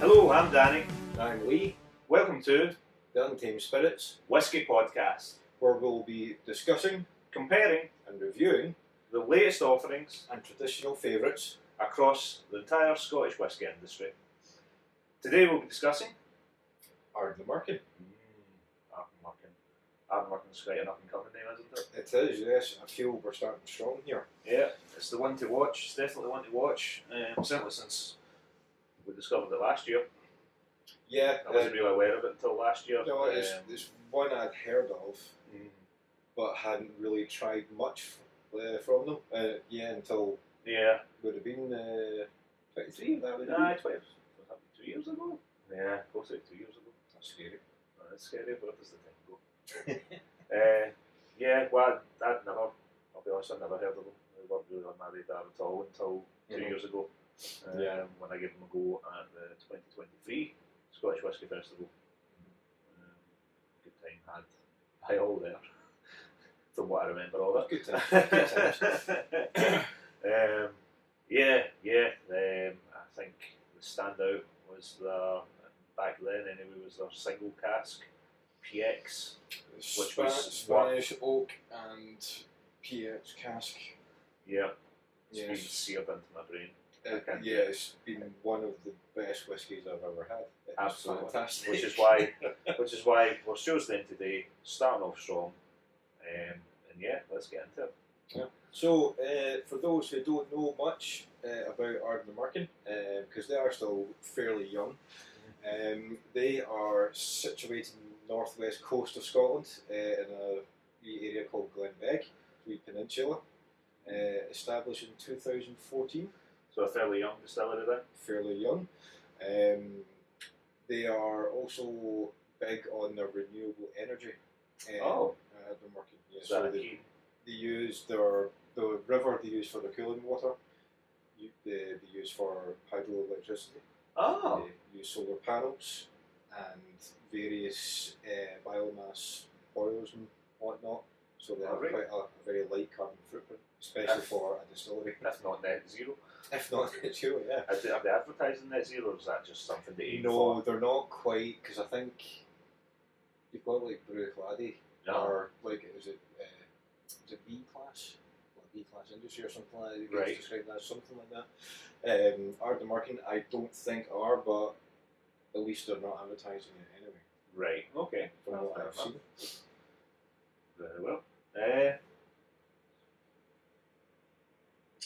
Hello, I'm Danny. I'm Lee, Welcome to the Untamed Spirits, Whisky Podcast, where we'll be discussing comparing and reviewing the latest offerings and traditional favourites. across the entire Scottish whisky industry. Today we'll be discussing Ardnamurchan. Ardnamurchan. Ardnamurchan's quite an up-and-coming name, isn't it? It is, yes. I feel we're starting strong here. Yeah, it's the one to watch. It's definitely the one to watch. Certainly since we discovered it last year. Yeah, I wasn't really aware of it until last year. no, it's one I'd heard of, but hadn't really tried much from them. Until Yeah. would have been 23. That would have Aye, been. 12. Was that 2 years ago? Yeah, close to 2 years ago. That's scary. That's scary, but does the time go? Yeah, well, I'd never, I'll be honest, I'd never heard of them. They weren't really on my radar at all until 2 years ago. When I gave them a go at the 2023 Scottish Whisky Festival. Good time had by all there, from what I remember all that. Good times. Good times. I think the standout was back then anyway, was their single cask PX, which was Spanish oak and PX cask. Yeah, it's Yes. been seared into my brain. It's been one of the best whiskies I've ever had. It's Absolutely, fantastic. which is why we're shows then today, starting off strong, and yeah, let's get into it. Yeah. So, for those who don't know much about Ardnamurchan, because they are still fairly young, they are situated in the northwest coast of Scotland in a wee area called Glenbeigh, wee peninsula, established in 2014. So a fairly young distillery then. Fairly young. They are also big on their renewable energy. Ardnamurchan. Yeah, Is that so a they key? use the river they use for the cooling water. They use for hydroelectricity. Oh, They use solar panels and various biomass boilers and whatnot. So they have Right. quite a very light carbon footprint, especially for a distillery. if not net zero. If not net zero, yeah. Are they advertising net zero, or is that just something they aim No, for? they're not quite, because I think you've got like Bruichladdich, or like, is it B class? Like B class industry or something like that? You Right. describe that as something like that. Ardnamurchan, I don't think are, but at least they're not advertising it anyway, Right, okay. from Well, what fair I've enough. seen. Very well.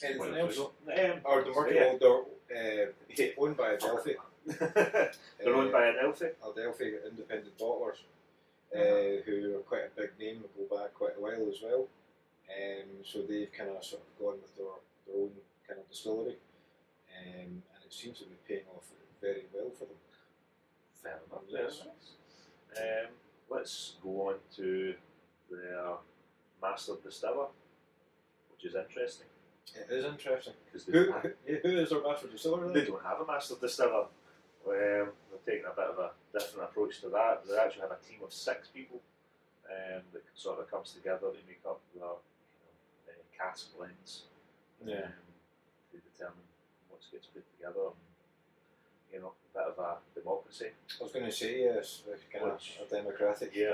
Anything what else? else we got? Ardnamurchan, they're owned by Adelphi. They're owned by Adelphi. Adelphi independent bottlers, who are quite a big name, go back quite a while as well. So they've kind of sort of gone with their own kind of distillery, and it seems to be paying off very well for them. Fair enough. Yes. Let's go on to their master distiller, which is interesting. It is interesting. Because Who is our master distiller? they Then? don't have a master distiller. They're taking a bit of a different approach to that. They actually have a team of 6 people that sort of comes together to make up their cask blends. Yeah. To determine what gets put together. And, a bit of a democracy. I was going to say yes, kind of a democratic. Yeah.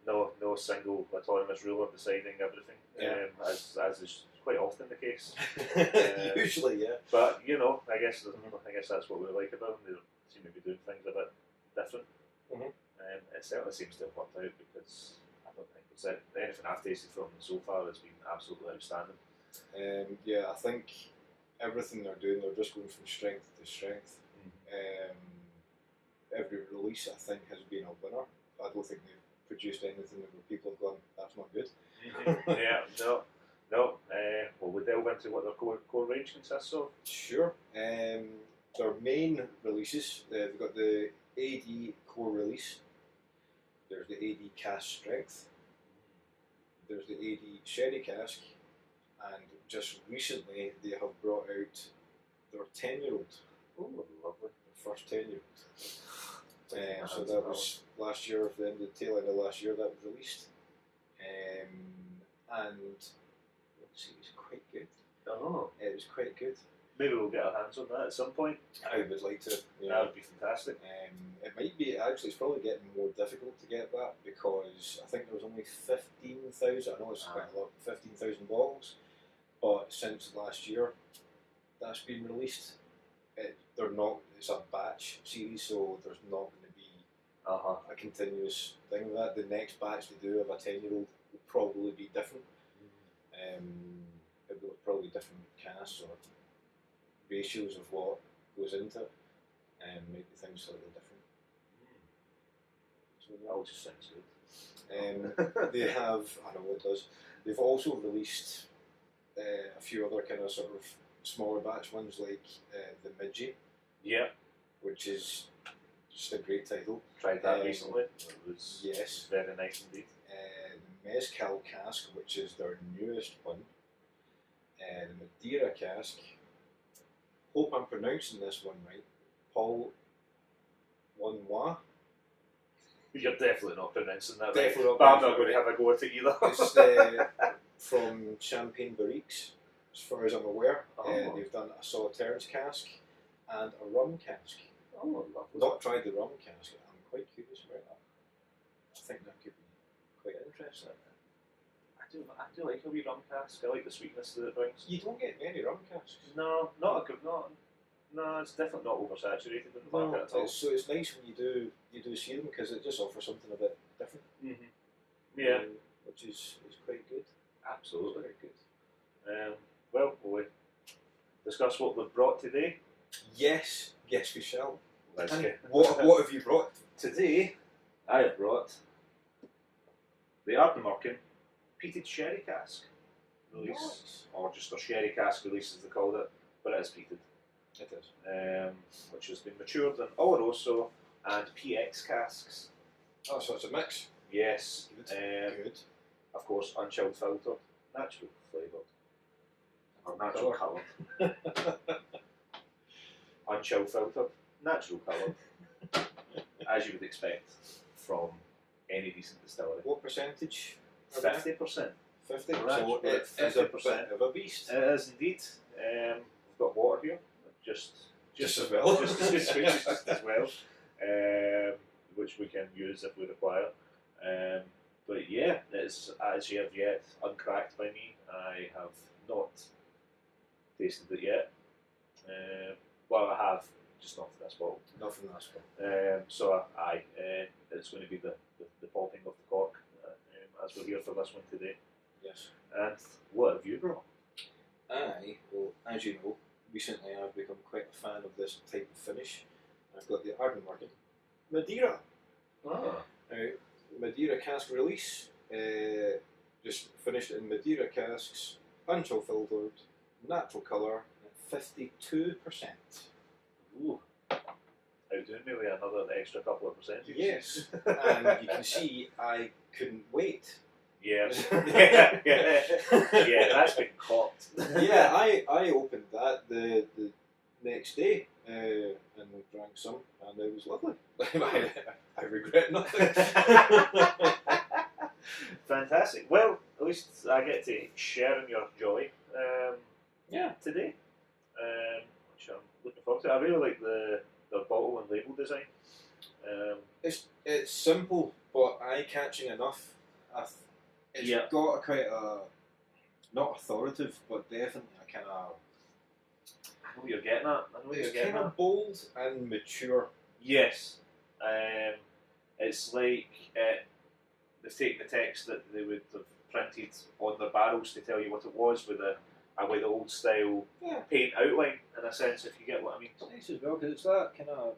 Kinda, No single autonomous ruler deciding everything, as is quite often the case. usually, yeah. But I guess that's what we like about them. They seem to be doing things a bit different. It certainly seems to have worked out, because I don't think anything I've tasted from them so far has been absolutely outstanding. I think everything they're doing, they're just going from strength to strength. Every release, I think, has been a winner. I don't think they've produced anything where people have gone, that's not good. No. Well, we delve into what their core range consists of. Sure. Their main releases, they've got the AD core release, there's the AD cask strength, there's the AD sherry cask, and just recently they have brought out their 10-year-old. Oh, lovely. Their first 10-year-old. So that was last year, the tail end of last year that was released. And let's see, it was quite good. Oh. It was quite good. Maybe we'll get our hands on that at some point. I would like to. Yeah. That would be fantastic. It might be, actually, it's probably getting more difficult to get that because I think there was only 15,000, I know it's quite a lot, 15,000 bottles, but since last year that's been released, it's a batch series, so there's not going to be a continuous thing of that. The next batch they do of a 10-year-old will probably be different. It will probably different casks or ratios of what goes into it, and maybe things slightly different. So that all just sounds good. They have, I know it does. They've also released a few other kind of sort of smaller batch ones, like the Midgie. Yeah. Which is just a great title. Tried that recently. It was yes, very nice indeed. The Mezcal cask, which is their newest one. The Madeira cask. Hope I'm pronouncing this one right. Paul Wanois. You're definitely not pronouncing that definitely right. But I'm not going to have a go at it either. It's from Champagne Barriques, as far as I'm aware. They've done a Solitaires cask and a rum cask. Oh, lovely. Not tried the rum cask. I'm quite curious about that. I think that could be quite interesting. I do like a wee rum cask. I like the sweetness that it brings. You don't get many rum casks. No, not a good. No, it's definitely not oversaturated in the market at all. So it's nice when you do see them because it just offers something a bit different. Yeah, which is quite good. Absolutely, very good. Well, will we discuss what we've brought today? Yes, we shall. Let's get. What have you brought Today? I have brought the Ardnamurchan peated sherry cask release, or just a sherry cask release as they called it, but it is peated. It is. Which has been matured in Oloroso and PX casks. Oh, so it's a mix. Yes. Good. Of course, unchilled filtered, natural flavoured, or natural coloured. Unchilled filtered, natural coloured, as you would expect from any decent distillery. What percentage? 50%. 50. Right, So it is a bit of a beast. It is indeed. We've got water here, just as well. just as well, which we can use if we require. But yeah, it's as yet uncracked by me. I have not tasted it yet. Well, I have, just not for this bottle. Not from this one. So it's going to be the popping of the cork as we're here for this one today. Yes. And what have you brought? Well, as you know, recently I've become quite a fan of this type of finish. I've got the Ardnamurchan Madeira. Ah. Madeira cask release. Just finished in Madeira casks, unchill filtered, natural colour, at 52%. Ooh. Outdoing me with another extra couple of percentages. Yes, and you can see I couldn't wait. Yeah, yeah, that's been caught. Yeah, I opened that the next day and drank some, and it was lovely. I regret nothing. Fantastic. Well, at least I get to share in your joy. Today, which I'm looking forward to. I really like the bottle and label design. It's simple but eye-catching enough. It's got a quite a, not authoritative, but definitely a kind of. I know what you're getting at. It's kind of bold and mature. Yes. It's like they've taken the text that they would have printed on their barrels to tell you what it was with the old style paint outline, in a sense, if you get what I mean. It's nice as well because it's that kind of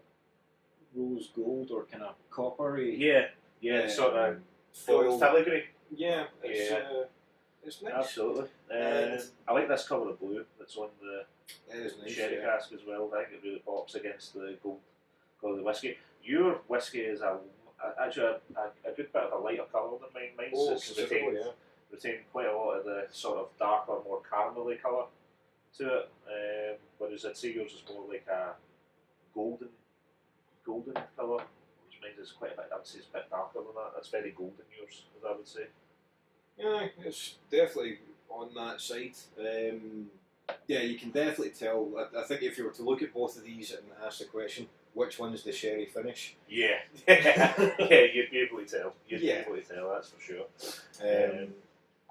rose gold or kind of coppery. Yeah, sort of foil filigree. Yeah, it's nice. Absolutely. I like this colour of blue that's on the nice, sherry cask as well. I think it really pops against the gold colour of the whiskey. Your whiskey is actually a good bit of a lighter colour than mine. Mine's retained quite a lot of the sort of darker, more caramelly colour to it. Whereas I'd say yours is more like a golden colour. Mine is quite a bit. I would say it's a bit darker than that. That's very golden yours, as I would say. Yeah, it's definitely on that side. Yeah, you can definitely tell. I think if you were to look at both of these and ask the question, which one's the sherry finish? Yeah, yeah, you'd be able to tell. You'd be Yeah. able to tell, that's for sure.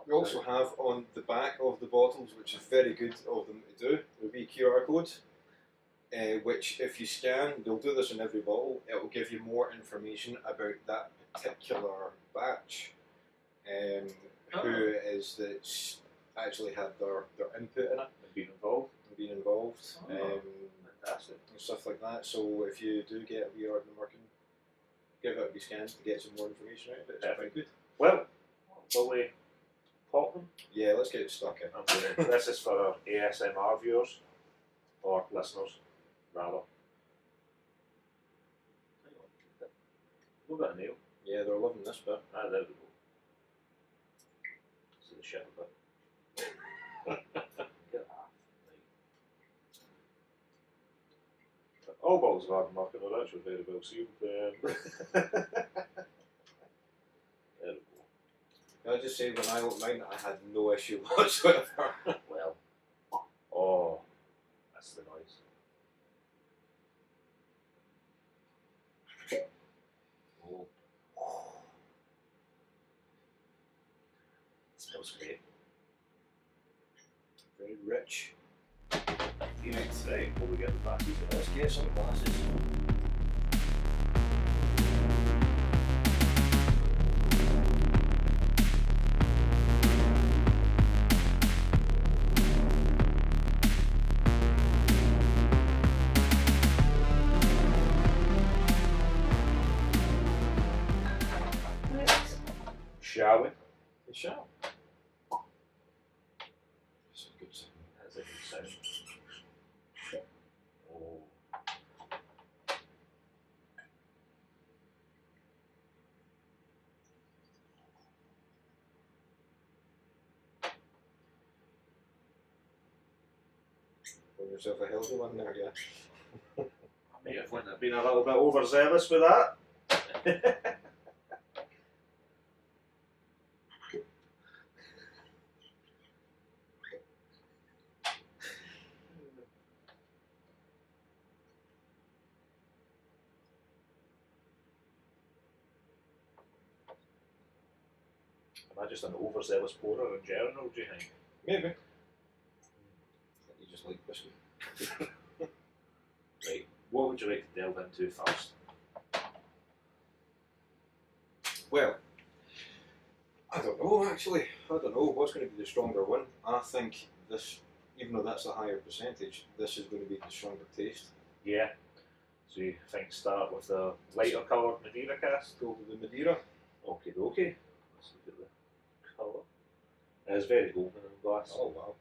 We also have on the back of the bottles, which is very good of them to do, there'll be QR codes, which if you scan, they'll do this in every bottle, it will give you more information about that particular batch, who it is that's actually had their input in it. And being involved. Fantastic. And stuff like that. So if you do get a wee Ardnamurchan, give it a wee scan to get some more information out of it. It's quite good. Well, will we pop them? Yeah, let's get it stuck in. This is for our ASMR viewers, or listeners, rather. We've got a nail. Yeah, they're loving this bit. Ah, there we go. See the shit of it. Get that. Right. All bottles of Ardnamurchan are actually very well sealed. There we go. Can I just say, when I opened mine, I had no issue whatsoever. Well, oh, that's the noise. Oh. It smells great. Very rich. Right, will we get the back? Let's get some glasses. Shall we? We shall. That's a good sound. That's a good sound. Oh. Pour yourself a healthy one there, yeah. I may have been a little bit overzealous with that. Am I just an overzealous pourer in general, do you think? Maybe. You just like whiskey. Right, what would you like to delve into first? Well, I don't know actually. I don't know what's going to be the stronger one. I think this, even though that's a higher percentage, this is going to be the stronger taste. Yeah. So you think start with the lighter coloured Madeira cast? Go with the Madeira. Okay, okay. Let's look at the colour. It's very golden in glass. Oh wow.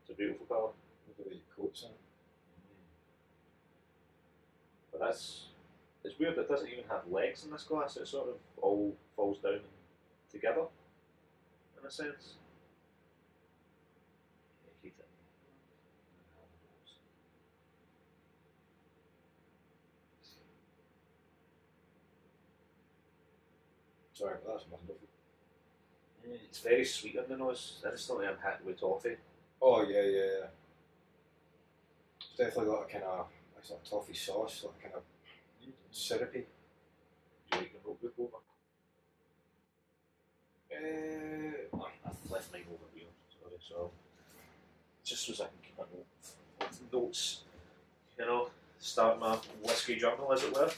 It's a beautiful colour. Look at the coats in it. But it's weird, it doesn't even have legs in this glass, it sort of all falls down together, in a sense. Sorry, but that's wonderful. It's very sweet on the nose. Instantly I'm hit with toffee. Oh yeah, yeah, yeah. It's definitely got a kind of, it's like toffee sauce, like kind of syrupy. Do you like the milk with over? I left mine over here, sorry, so just so I can keep a note of notes, you know, start my whiskey journal as it were.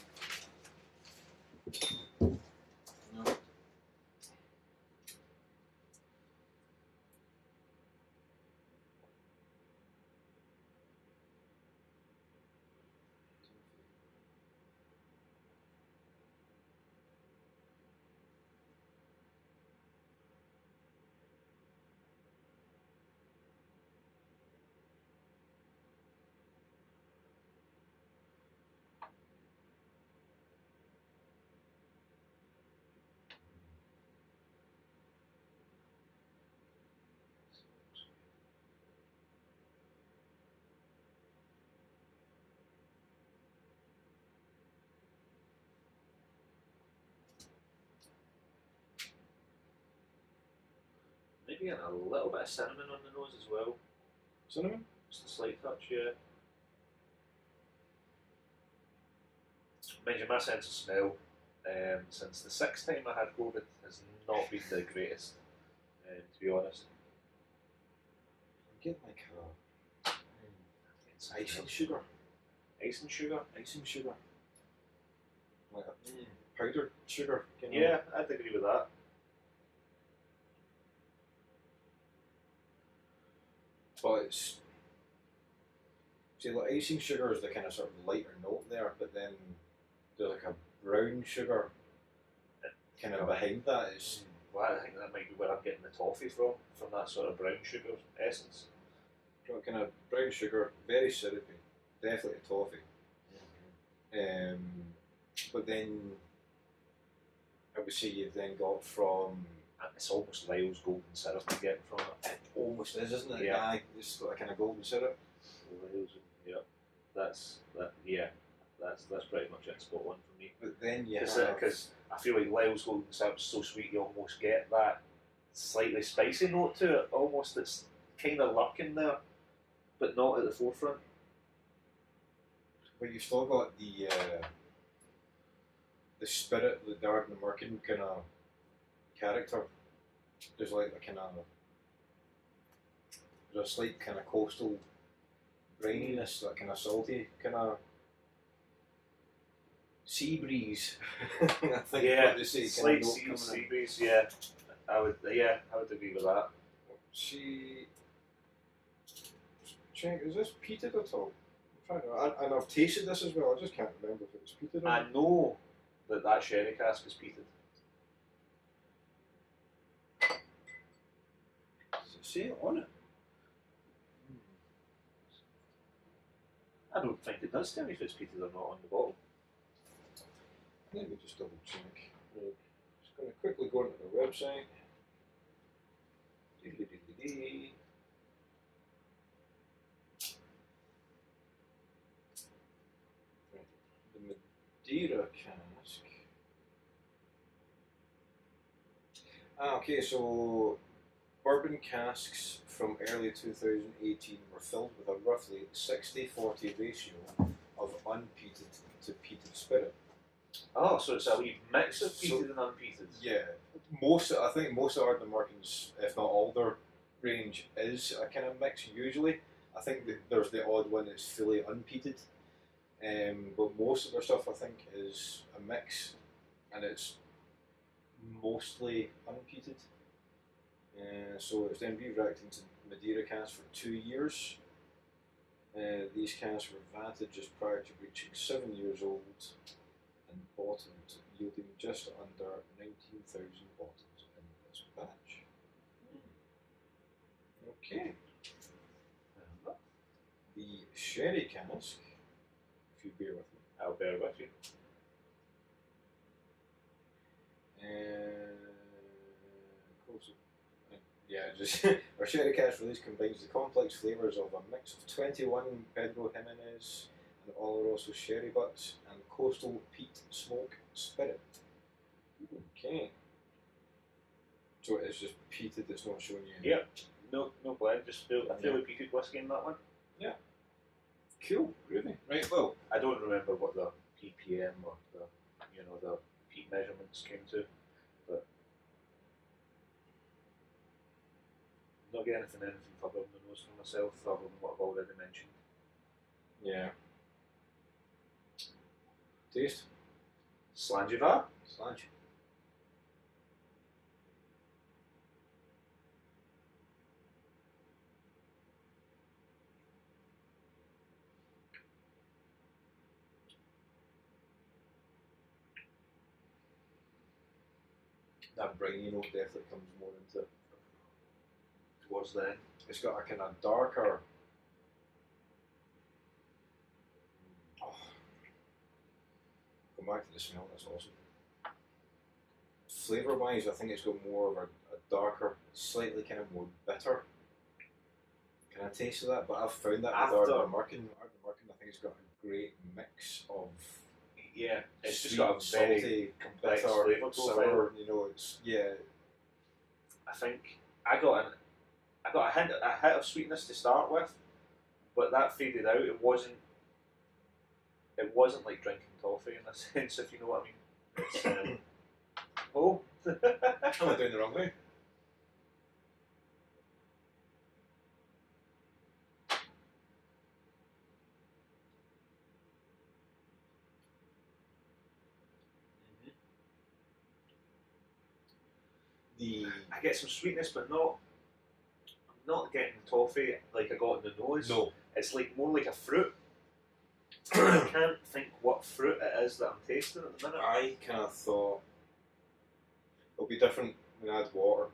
No. Maybe getting a little bit of cinnamon on the nose as well. Cinnamon? Just a slight touch, yeah. Mind you, my sense of smell, since the sixth time I had COVID, has not been the greatest, to be honest. Get like icing sugar. Icing sugar? Icing sugar. Like a powdered sugar. Yeah, I'd agree with that. But it's... See, like icing sugar is the kind of sort of lighter note there, but then there's like a brown sugar kind of behind that. It's, well, I think that might be where I'm getting the toffee from that sort of brown sugar essence. kind of brown sugar, very syrupy, definitely a toffee. But then I would say you've then got from... It's almost Lyle's golden syrup you get from it. It almost is, isn't it? Yeah. It's got a kind of golden syrup. Lyle's, yeah. That's pretty much it, spot one for me. But then you Because I feel like Lyle's golden syrup is so sweet, you almost get that slightly spicy note to it, almost that's kind of lurking there, but not at the forefront. But you've still got the spirit, the Ardnamurchan kind of character. There's like a kind of... There's a slight kind of coastal brininess, that kind of salty, kind of sea breeze. I think what they say, slight kind of sea breeze, yeah. I would agree with that. See, check, is this peated at all? I'm trying to, and I've tasted this as well, I just can't remember if it was peated or I not. know that sherry cask is peated. Does it say it on it? I don't think it does tell me if it's peated or not on the bottle. Let me just double check. Right. Just going to quickly go into the website. The Madeira cask. Okay, so bourbon casks from early 2018 were filled with a roughly 60-40 ratio of unpeated to peated spirit. Oh, so it's a wee mix of peated and unpeated. Yeah, I think most of Ardnamurchan's, if not all their range, is a kind of mix usually. I think that there's the odd one that's fully unpeated, but most of their stuff I think is a mix, and it's mostly unpeated. So it's then re-racked into Madeira casks for 2 years. These casks were vatted just prior to reaching 7 years old and bottomed, yielding just under 19,000 bottles in this batch. Okay. The sherry cask, if you bear with me. I'll bear with you. Our sherry cask release combines the complex flavours of a mix of 21 Pedro Jimenez and Oloroso sherry butts and coastal peat smoke spirit. Okay. So it's just peated, it's not showing you. Yeah, no blend, just a fairly peated whiskey in that one. Yeah. Cool, groovy. Right, well, I don't remember what the ppm or the peat measurements came to, but I'm not getting anything further on the nose for myself other than what I've already mentioned. yeah. Taste? Slangivar? Slange. That briny note definitely comes more into it. Towards the end. It's got a kind of darker. Oh. Go back to the smell, that's awesome. Flavour wise, I think it's got more of a darker, slightly kind of more bitter kind of taste of that, but I've found that with Ardnamurchan. Ardnamurchan, I think it's got a great mix of. Yeah, it's sweet, just got a very salty, complex bitter, flavour sour, profile. it's, yeah. I think I got I got a hit of sweetness to start with, but that faded out. It wasn't like drinking toffee in a sense, if you know what I mean. It's, oh, Am I doing the wrong way? I get some sweetness, but not getting toffee like I got in the nose. No. It's like more like a fruit. I can't think what fruit it is that I'm tasting at the minute. I kind of thought it'll be different when I add water.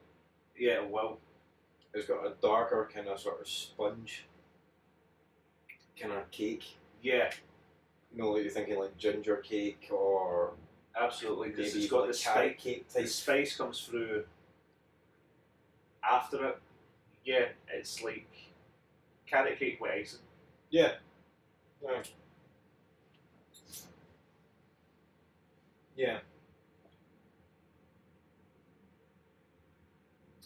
Yeah, well, it's got a darker kind of sort of sponge kind of cake. Yeah. You know, like you're thinking like ginger cake or absolutely, because maybe it's got like the carrot cake type. The spice comes through after it. Yeah, it's like carrot cake with icing. Yeah. Yeah. Yeah.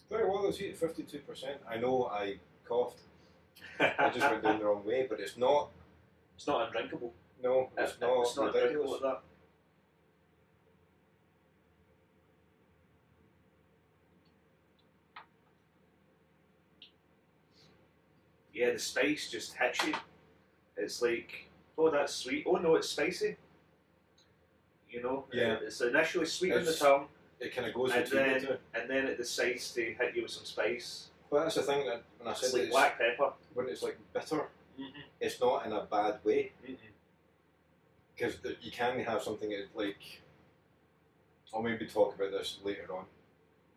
Very well, it's at 52%. I know I coughed. I just went down the wrong way, but it's not. It's not undrinkable. No, it's not. It's not ridiculous. Like that. Yeah, the spice just hits you. It's like, oh, that's sweet. Oh no, it's spicy. You know, yeah. It's initially sweet on the tongue. It kind of goes and between then, the two. And then it decides to hit you with some spice. Well, that's the thing that when I said it's like black pepper. When it's like bitter, it's not in a bad way. Because you can have something that, like, I'll maybe talk about this later on,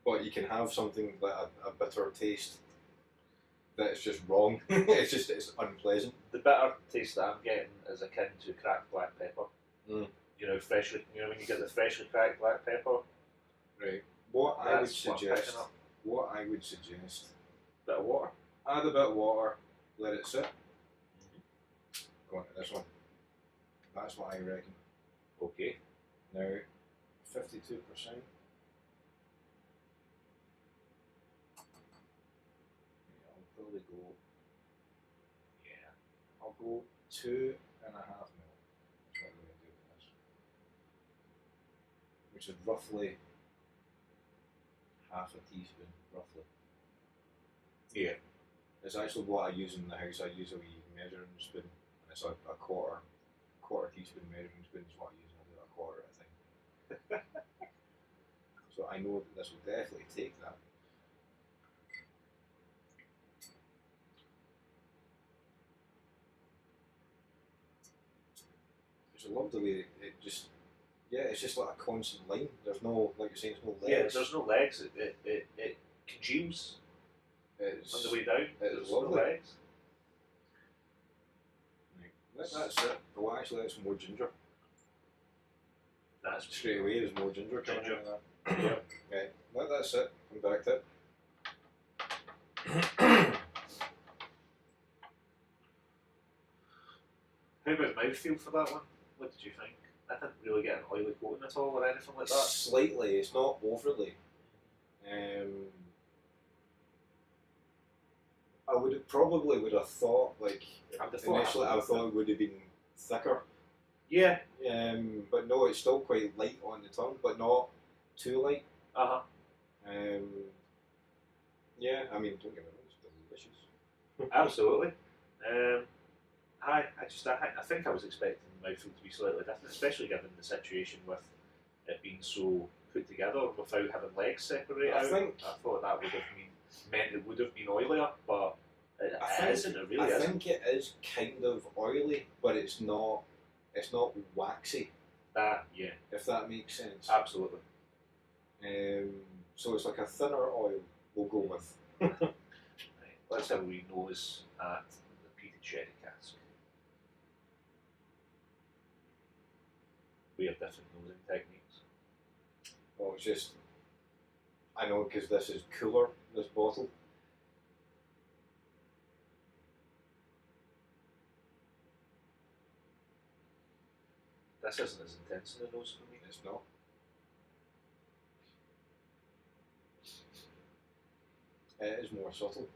but you can have something like a bitter taste that's just wrong. it's unpleasant. The bitter taste that I'm getting is akin to cracked black pepper. Mm. You know, when you get the freshly cracked black pepper. Right. What I would suggest. Bit of water. Add a bit of water. Let it sit. Go on to this one. That's what I reckon. Okay. Now, 52%. I'll probably go. Yeah. I'll go 2.5 mil. That's what I'm going to do with this. Which is roughly half a teaspoon, roughly. Yeah. It's actually what I use in the house. I use a wee measuring spoon. And it's a quarter teaspoon measuring spoon is what I use, and I do a quarter at a time. So I know that this will definitely take that. I love the way it just, it's just like a constant line. There's no, like you're saying, there's no legs. Yeah, there's no legs. It congeals on the way down. There's no legs. Right. That's it. Oh, actually, that's more ginger. That's straight away. There's more ginger coming out of that. Yeah. Right. Well, that's it. Come back to it. How about mouthfeel for that one? What did you think? I didn't really get an oily coating at all or anything like that. Slightly. It's not overly. I would have thought, like, initially I thought it would have been thicker. Yeah. But no, it's still quite light on the tongue, but not too light. Yeah, I mean, don't get me wrong, it's delicious. Absolutely. I think I was expecting the mouthfeel to be slightly different, especially given the situation with it being so put together without having legs separate out. I thought that would have meant it would have been oilier, but it isn't. It really isn't. I think it is kind of oily, but it's not waxy. Yeah. If that makes sense. Absolutely. So it's like a thinner oil. We'll go with. Right. Let's have a wee nose at the peated sherry cask. We have different nosing techniques. Well, it's just, I know because this is cooler, this bottle. This isn't as intense in the nose for me. It's not. It is more subtle.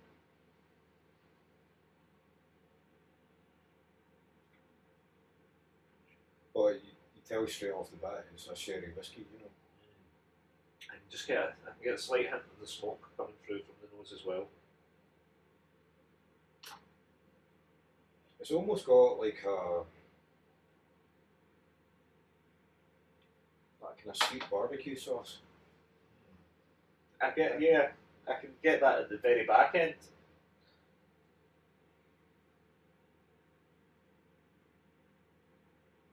But you tell straight off the bat it's a sherry whiskey, you know. I can just I can get a slight hint of the smoke coming through from the nose as well. It's almost got like a that kind of sweet barbecue sauce. I can get that at the very back end.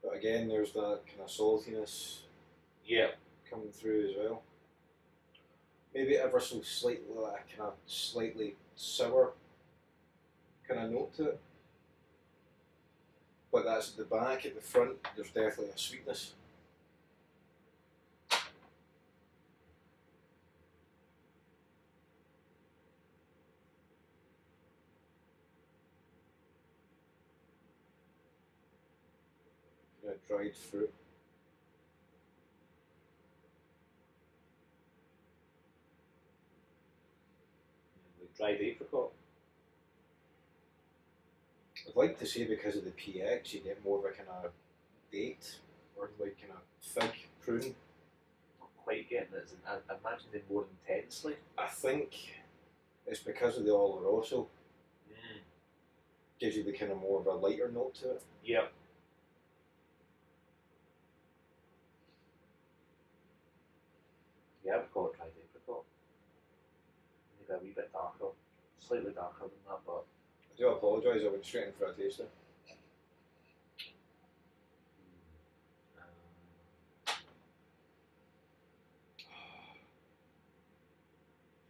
But again, there's that kind of saltiness coming through as well. Maybe ever so slightly, like kind of slightly sour kind of note to it. But that's at the back. At the front, there's definitely a sweetness. Dried fruit. Like dried apricot. I'd like to say because of the pH, you get more of a kind of date or like kind of fig prune. Not quite getting it. I imagine it more intensely. I think it's because of the Oloroso. Gives you the kind of more of a lighter note to it. Yep. Yeah, I would call it dried apricot. Maybe a wee bit darker. Slightly darker than that, but... I do apologise, I went straight in for a taster.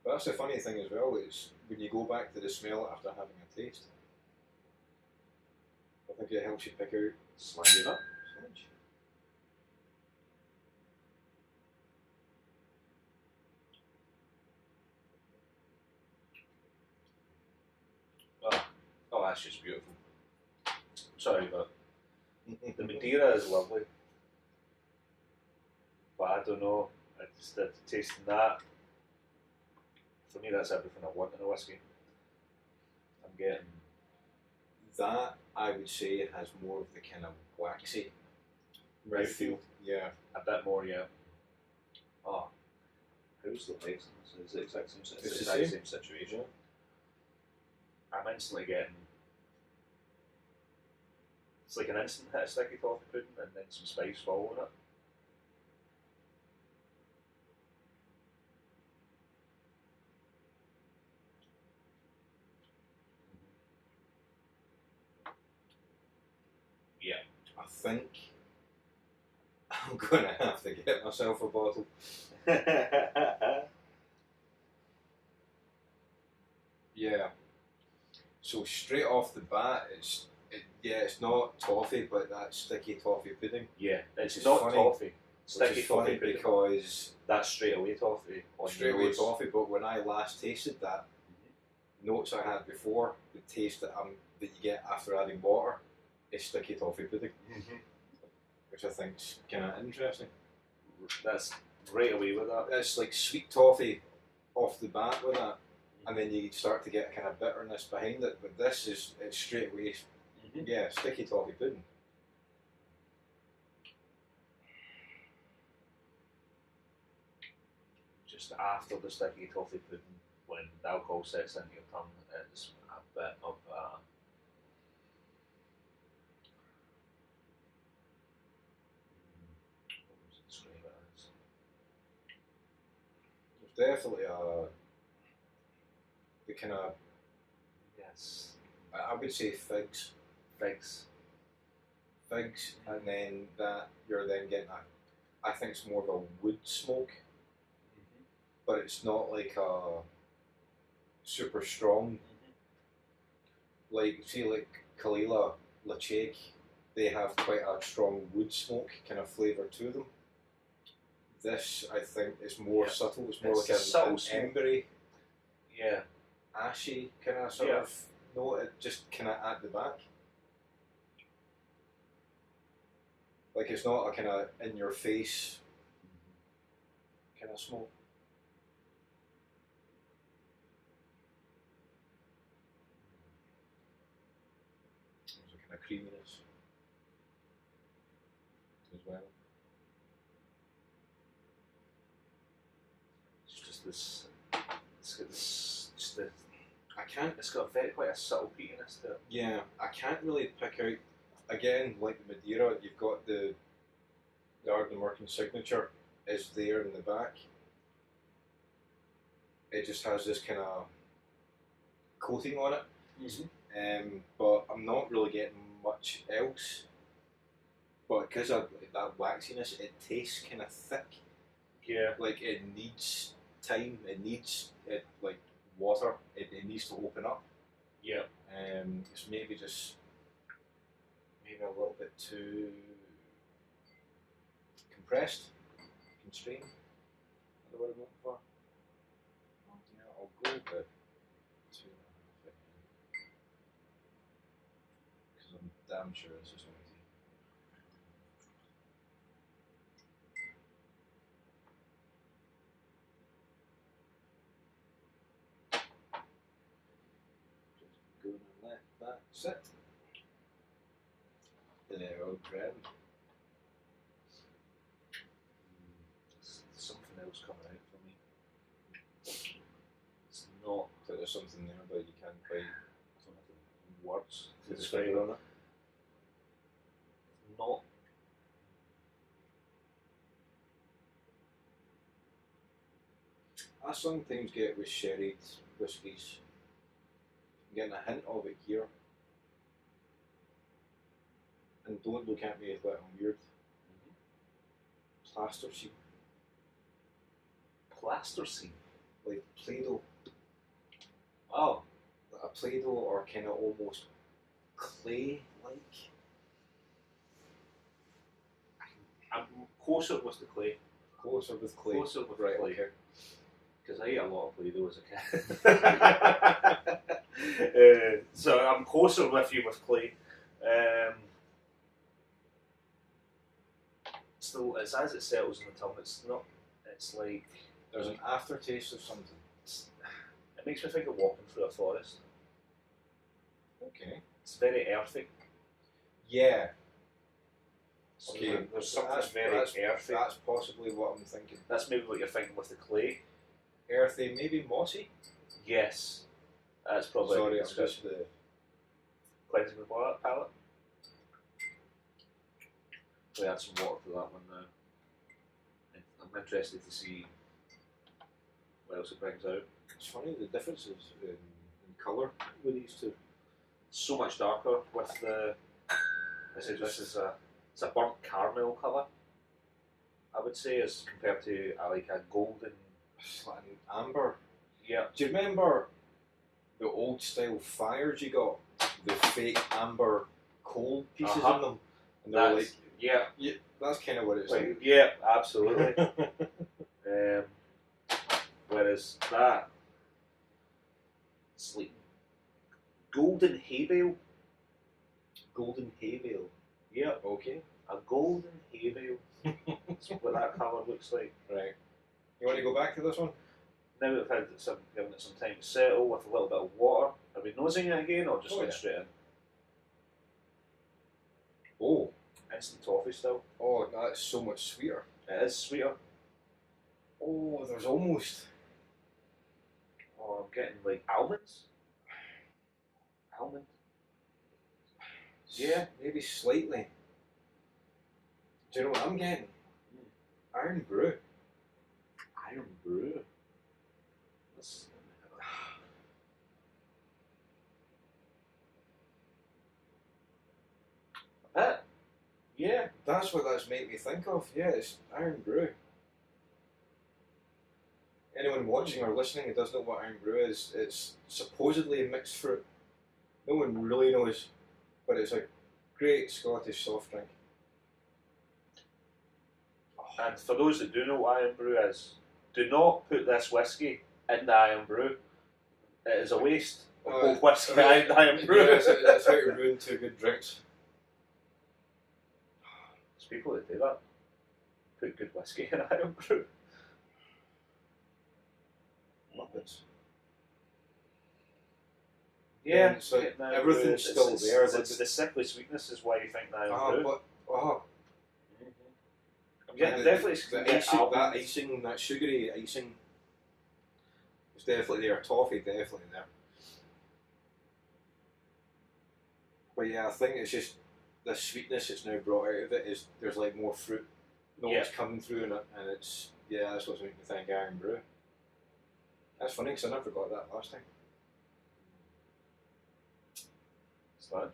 But that's the funny thing as well, is when you go back to the smell after having a taste, I think it helps you pick out Slide it up. Scotch. Oh, that's just beautiful. Sorry, but the Madeira is lovely. But I don't know, I just did tasting that. For me, that's everything I want in a whiskey. I'm getting... That, I would say, has more of the kind of waxy mouthfeel. Yeah. A bit more, yeah. Oh, how's the place? It's the exact same situation. I'm instantly getting... It's like an instant hit of sticky toffee pudding and then some spice following it. Yeah. I think I'm going to have to get myself a bottle. Yeah. So straight off the bat, it's not toffee, but that's sticky toffee pudding. Yeah, it's not funny, toffee. Sticky toffee pudding because that's straight away toffee. Straight away toffee. But when I last tasted that, notes I had before, the taste that you get after adding water, is sticky toffee pudding, which I think's kind of interesting. That's right away with that. It's like sweet toffee off the bat with that, and then you start to get kind of bitterness behind it. But this it's straight away, yeah, sticky toffee pudding. Just after the sticky toffee pudding, when the alcohol sets into your tongue, it's a bit of There's definitely the kind of, yes, I would say figs, and then that you're then getting I think it's more of a wood smoke, but it's not like a super strong. Like see, like Kalila, Lachake, they have quite a strong wood smoke kind of flavour to them. This, I think, is more subtle. It's more like an embery, ashy kind of sort of note. It just kind of at the back. Like it's not a kind of in your face kind of smoke. There's a kind of creaminess. Well, It's just this. It's got this. Just the. I can't. It's got very quite a subtle peatiness to it. Yeah, I can't really pick out. Again, like the Madeira, you've got the Ardnamurchan signature is there in the back. It just has this kind of coating on it, but I'm not really getting much else. But because of that waxiness, it tastes kind of thick. Yeah. Like it needs time. It needs like water. It needs to open up. Yeah. It's maybe a little bit too compressed, constrained. Is that what I'm looking for? Yeah, I'll go with 2.5 because I'm damn sure this is noisy. Just going to let that sit. There, old dram. There's something else coming out for me. It's not. So there's something there, but you can't quite. I don't have the words to Just describe finger it. on it. Not. I sometimes get with sherried whiskies. I'm getting a hint of it here. And don't look at me like I'm weird. Plasticine, Plasticine. like Play-Doh. Oh. A Play-Doh or kind of almost clay-like. I'm closer with the clay. Closer with clay. Closer with right, clay. okay. Because I ate a lot of Play-Doh as a kid. So I'm closer with you with clay. Still, it's as it settles in the tongue. It's not. It's like There's an aftertaste of something. it makes me think of walking through a forest. Okay. It's very earthy. Yeah. So Okay. there's something that's very earthy. That's possibly what I'm thinking. That's maybe what you're thinking with the clay. Earthy, maybe mossy. Yes, that's probably a Sorry, good I'm just description. Cleansing the palate. We add some water to that one now. I'm interested to see what else it brings out. It's funny the differences in colour with these two. So much darker with the. This is it's a burnt caramel colour. I would say as compared to like a golden. It's like an amber. Yeah. Do you remember the old style fires you got? The fake amber coal pieces in them? And they were like, yeah, that's kind of what it's like. Yeah, absolutely. Whereas that, it's like golden hay bale. Golden hay bale. Yeah, Okay. a golden hay bale. That's what that colour looks like. Right. You want to go back to this one? Now that we've had given it some time to settle with a little bit of water, are we nosing it again or just going straight in? Oh. Instant toffee still. Oh, that's so much sweeter. It is sweeter. Oh, there's almost. Oh, I'm getting like almonds. Almond. Yeah, maybe slightly. Do you know what I'm getting? Iron brew. Iron brew. That's a bit. Yeah. That's what that's made me think of. Yeah, it's iron brew. Anyone watching or listening who doesn't know what iron brew is, it's supposedly a mixed fruit. No one really knows, but it's a great Scottish soft drink. And for those that do know what iron brew is, do not put this whiskey in the iron brew. It is a waste of both whiskey and iron brew. Yeah, that's how to ruin two good drinks. There's people that do that. Put good whiskey in iron brew. Muppets. Yeah, it's like iron everything's brew, still there. It's the sickly sweetness is why you think the iron brew. But Yeah, the, definitely. that icing, that sugary icing, is definitely there. Toffee, definitely there. But yeah, I think it's just the sweetness that's now brought out of it is there's like more fruit notes coming through in it, and it's that's what's making me think Iron Brew. That's funny because I never got that last time. Sludge.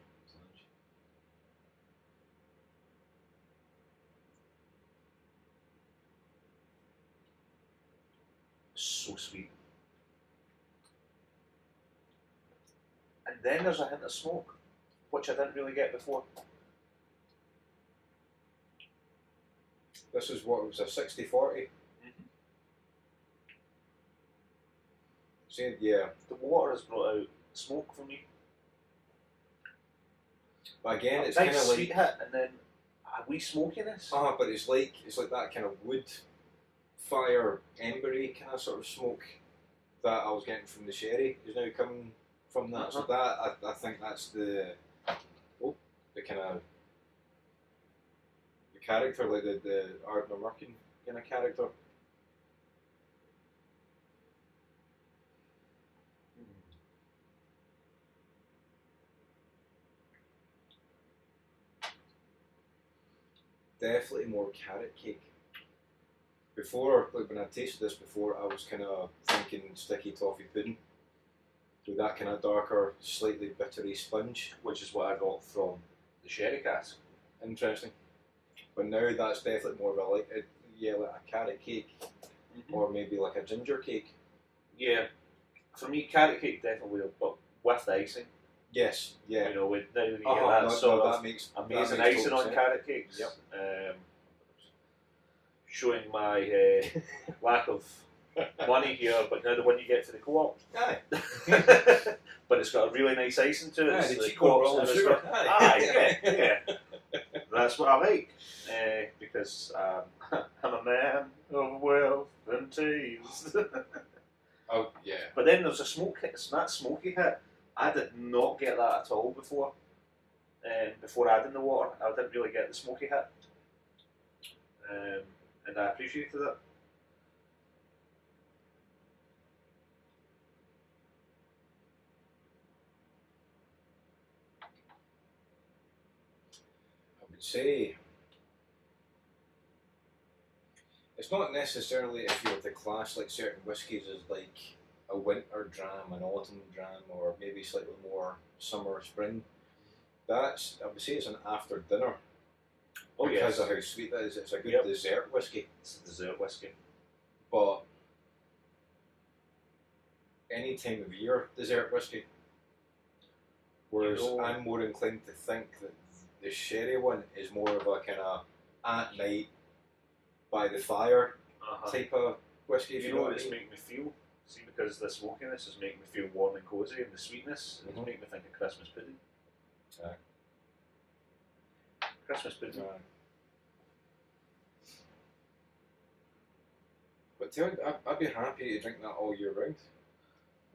So sweet. And then there's a hint of smoke, which I didn't really get before. This is what it was, a 60-40. See, yeah. The water has brought out smoke for me. But again, it's nice kind of sweet like hit, and then a wee smokiness. but it's like that kind of wood, fire, embery kind of sort of smoke that I was getting from the sherry is now coming from that. So that I think that's the kind of the character, like the Ardnamurchan kind of character. Definitely more carrot cake. Before, like when I tasted this before, I was kind of thinking sticky toffee pudding with that kind of darker, slightly bittery sponge, Which is what I got from the sherry cask. Interesting. But now that's definitely more of a like a carrot cake, or maybe like a ginger cake. Yeah, for me, carrot cake definitely, but with the icing. Yes, yeah. You know, with now you get that sort of amazing icing on carrot cakes. Yep. Showing my lack of money here, but now the one you get for the co-op. Aye. But it's got a really nice icing to it. Aye, It's the the co-op co-op's roll sugar. Aye, yeah. That's what I like. Because I'm a man of wealth and taste. Oh, yeah. But then there's a smoke hit, it's that smoky hit. I did not get that at all before. Before adding the water, I didn't really get the smoky hit. And I appreciated it. I would say it's not necessarily if you were to class like certain whiskies as like a winter dram, an autumn dram, or maybe slightly more summer or spring. That's, I would say, it's an after dinner. Oh, because yes. of how sweet that is. It's a good dessert whiskey. It's a dessert whiskey. But any time of year dessert whiskey. Whereas I'm more inclined to think that the sherry one is more of a kind of at night by the fire type of whiskey. You know what it's making me feel? See, because the smokiness is making me feel warm and cosy, and the sweetness is making me think of Christmas pudding. Christmas pudding. But tell you, I'd be happy to drink that all year round.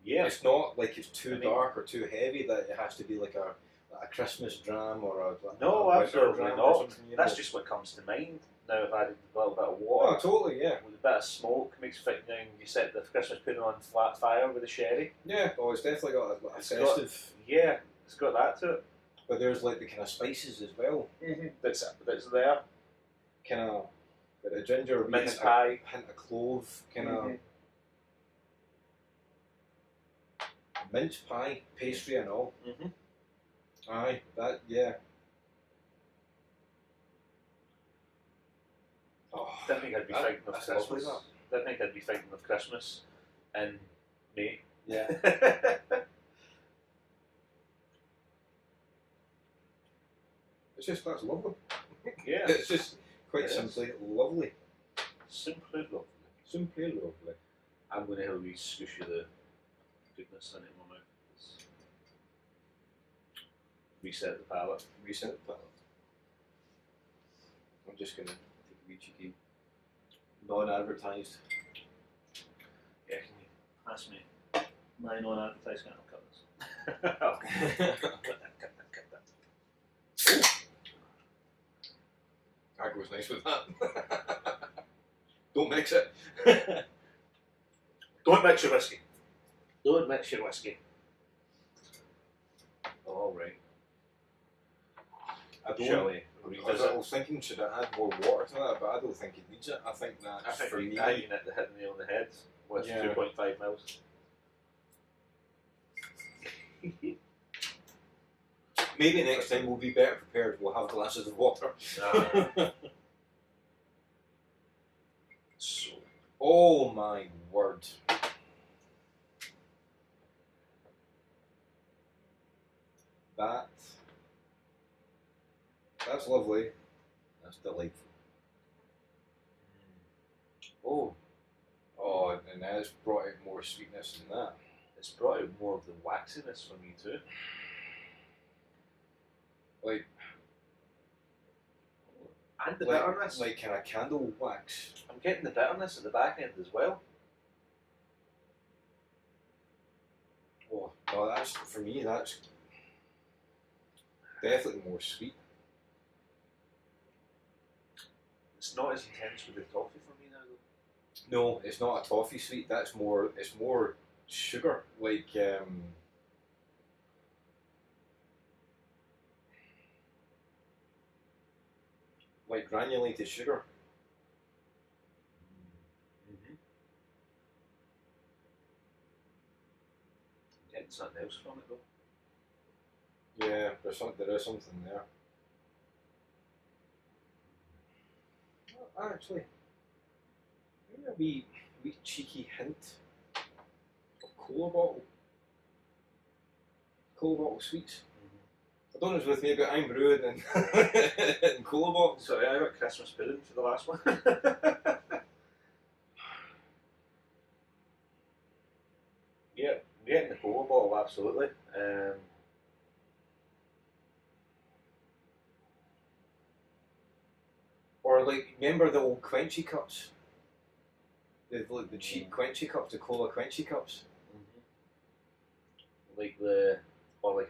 Yeah. It's not like it's too dark or too heavy that it has to be like a Christmas dram or a absolutely dram not. or something. That's just what comes to mind. Now I've added a little bit of water. Oh, totally, yeah. With a bit of smoke, makes it fit down. You set the Christmas pudding on flat fire with the sherry. Yeah, well, it's definitely got a festive. It's got that to it. But there's like the kind of spices as well. That's there. Kind of, bit of ginger, mince pie, hint of clove, kind of. Mince pie, pastry and all. Aye, that, yeah. Oh, didn't think I'd be thinking of Christmas. Didn't think I'd be thinking of Christmas in May. Yeah. It's just, that's lovely. Yeah. It's just quite simply lovely. Simply lovely. Simply lovely. I'm going to have a wee scoosh of the goodness into my mouth. Reset the palate. Reset the palate. I'm just going to take a wee cheeky non-advertised. Yeah, can you pass me my non-advertised? I'll cut this. Cut that. That goes nice with that. Don't mix it. Don't mix your whiskey. Don't mix your whiskey. All right. I don't. Shall we I revisit? was thinking, should I add more water to that? But I don't think it needs it. I think that's I think for you me. hit the nail on the head with Yeah. 2.5 mils. Maybe next time we'll be better prepared. We'll have glasses of water. So, Oh my word. That's lovely. That's delightful. oh, Oh, and that's brought out more sweetness than that. it's brought out more of the waxiness for me too. Like, And the bitterness. like kind of candle wax. I'm getting the bitterness at the back end as well. Oh, no, that's for me. That's definitely more sweet. It's not as intense with the toffee for me now though. No, it's not a toffee sweet. That's more. It's more sugar. Like granulated sugar. Mm-hmm. Getting something else from it though. Yeah, there is something there. Actually, maybe a wee cheeky hint of cola bottle sweets. I don't know if it's with me, but I'm brewing and in cola bottles. Sorry, I got Christmas pudding for the last one. Yeah, getting the cola bottle, absolutely. Or like, remember the old quenchy cups? The cheap quenchy cups, the cola quenchy cups. Like a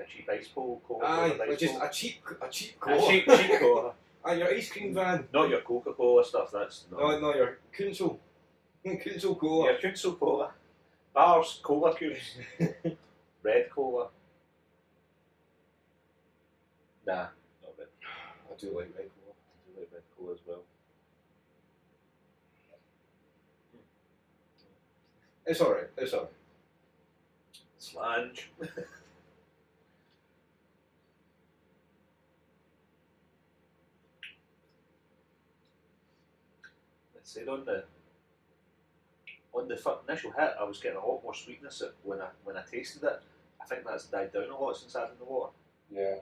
cheap ice cola. Aye, ice just cola. a cheap A cola. cheap cola. And your ice cream van. Not your Coca-Cola stuff. That's not. No, your Kunzel cola. Your Kunzel cola. Bars cola cubes. Red cola. Nah, not red. I do like red cola. I do like red cola as well. It's alright. Slange. Let's say on the initial hit, I was getting a lot more sweetness when I tasted it. I think that's died down a lot since adding the water. Yeah.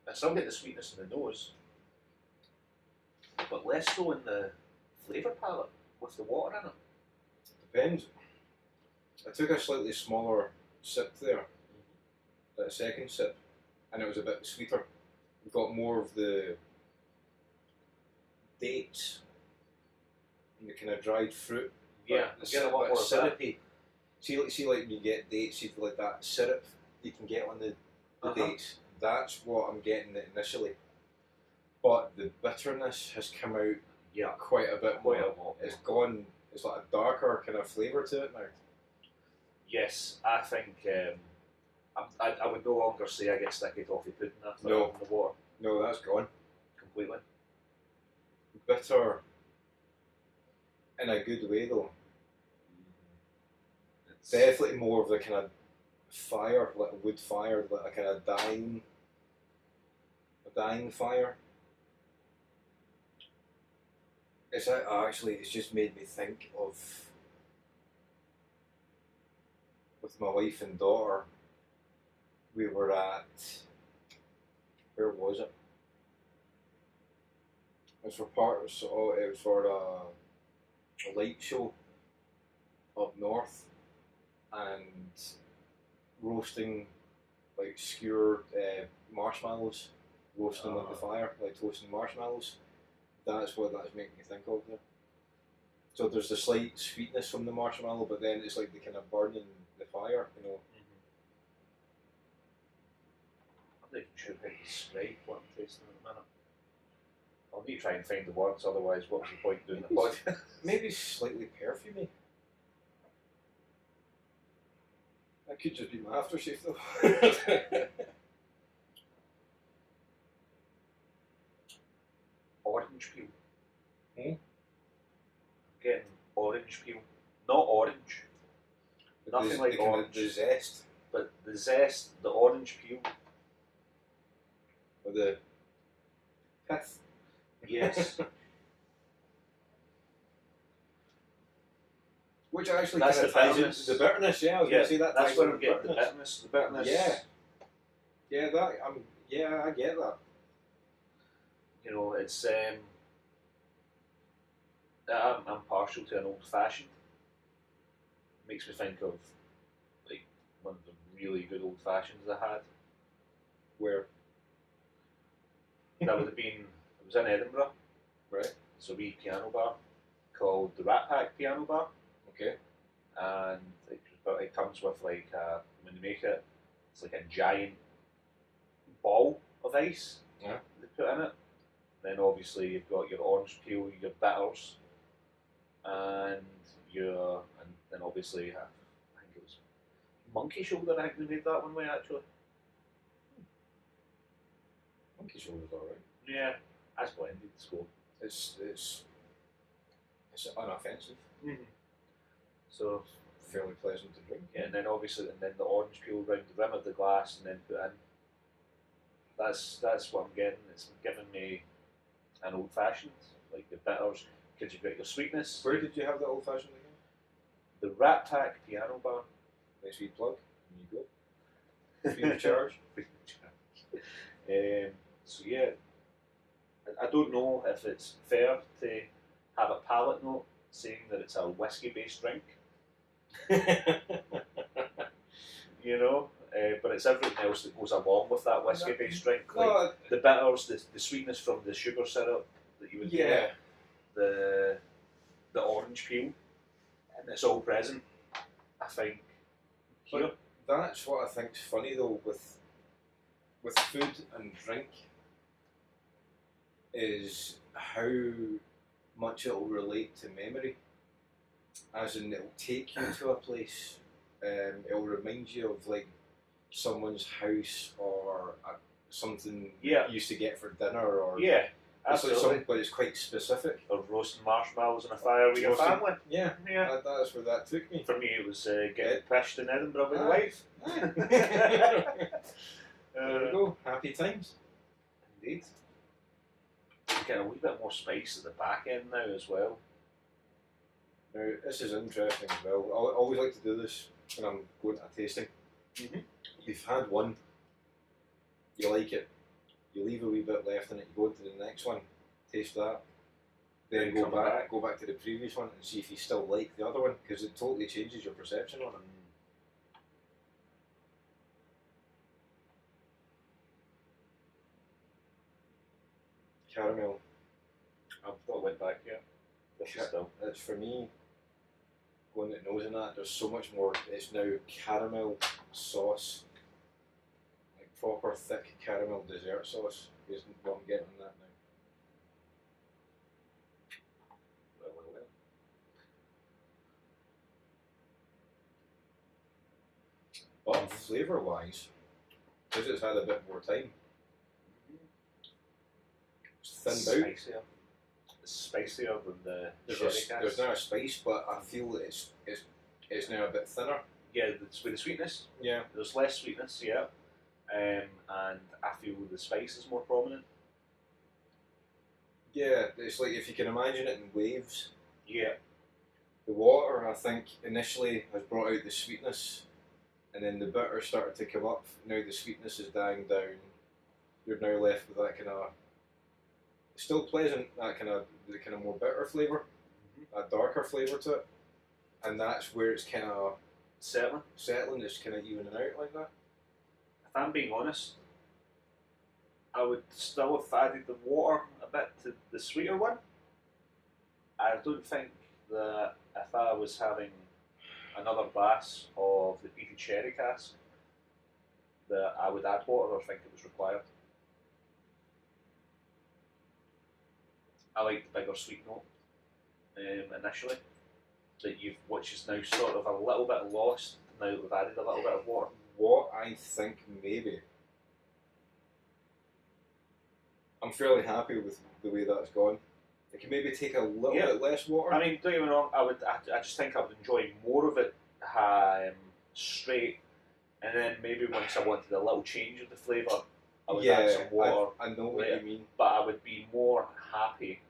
I still get the sweetness in the nose, but less so in the flavour palette with the water in it. Depends. I took a slightly smaller sip there, that second sip, and it was a bit sweeter. We got more of the dates and the kind of dried fruit. Yeah, the get a lot more of that. syrupy. See, like when you get dates, you feel like that syrup you can get on the dates. That's what I'm getting initially. But the bitterness has come out quite a bit more. It's gone. It's like a darker kind of flavour to it now. Yes, I think I would no longer say I get sticky toffee pudding after No. adding the water No, that's gone. completely. Bitter in a good way though. It's Definitely more of the kind of fire, like a wood fire, like a kind of dying fire. It's just made me think of with my wife and daughter. We were at, where was it? It was for a light show up north, and roasting like skewered marshmallows, roasting on the fire, like toasting marshmallows. That's what that's making me think of there. So there's the slight sweetness from the marshmallow, but then it's like the kind of burning the fire, you know. I'm not even sure how to describe what I'm tasting at the minute. I'll need to try and find the words, otherwise what was the point doing the podcast? Maybe slightly perfumey. That could just be my aftershave though. Orange peel. Hmm? Getting orange peel. Not orange. Nothing like orange. The zest. But the zest, the orange peel. Or the pith. Yes. Which actually That's kind of the ties bitterness. into the bitterness, yeah. I was going to say that. That's ties where into I'm getting the bitterness. The bitterness. Yeah. Yeah, I get that. You know, it's I'm partial to an old fashioned. Makes me think of like one of the really good old fashions I had. Where? That would have been, it was in Edinburgh. Right. It's a wee piano bar called the Rat Pack Piano Bar. Okay. And it comes with like when you make it, it's like a giant ball of ice. Yeah. They put in it. Then obviously you've got your orange peel, your bitters, and then obviously I think it was Monkey Shoulder. I think they made that one way actually. Monkey shoulder's alright. Yeah, that's blended. It's cool. It's unoffensive. Mm-hmm. So Fairly pleasant to drink. yeah, and then obviously the orange peel round the rim of the glass and then put in. That's what I'm getting. It's giving me an old fashioned, like the bitters, because you've got your sweetness. Where did you have that old fashioned again? The Rat Pack Piano Bar. Nice wee plug. There you go. Free of charge. So yeah, I don't know if it's fair to have a palate note saying that it's a whiskey-based drink. You know, but it's everything else that goes along with that whiskey-based drink. Like the bitters, the sweetness from the sugar syrup that you would get, the orange peel, and it's all present. I think here. But that's what I think's funny though with food and drink is how much it'll relate to memory. As in, it'll take you to a place. It'll remind you of like someone's house or something you used to get for dinner, or absolutely. But it's quite specific. Or roasting marshmallows on a fire with your family. Yeah. That's where that took me. For me, it was getting pished in Edinburgh with the wife. There we go. Happy times. Indeed. Getting a wee bit more spice at the back end now as well. Now, this is interesting as well. I always like to do this when I'm going to a tasting. Mm-hmm. You've had one, you like it, you leave a wee bit left in it, you go into the next one, taste that, then go back to the previous one and see if you still like the other one, because it totally changes your perception on it. Caramel. I've not went back yet. It's for me, going that knows in that, there's so much more. It's now caramel sauce, like proper thick caramel dessert sauce is what I'm getting on that now. Well. But flavour wise, because it's had a bit more time, it's thinned out. Spicier than the sherry cask. There's now a spice, but I feel that it's now a bit thinner. Yeah, with the sweetness. Yeah. There's less sweetness, yeah. And I feel the spice is more prominent. Yeah, it's like if you can imagine it in waves. Yeah. The water, I think, initially has brought out the sweetness, and then the bitter started to come up. Now the sweetness is dying down. You're now left with that kind of still pleasant, the kind of more bitter flavour, a darker flavour to it, and that's where it's kind of settling, it's kind of evening out like that. If I'm being honest, I would still have added the water a bit to the sweeter one. I don't think that if I was having another glass of the peated sherry cask, that I would add water or think it was required. I like the bigger sweet note initially, which is now sort of a little bit lost now that we've added a little bit of water. What I think maybe, I'm fairly happy with the way that's gone. It can maybe take a little bit less water. I mean, don't get me wrong. I just think I would enjoy more of it straight, and then maybe once I wanted a little change of the flavour, I would add some water. I know what you mean. But I would be more happy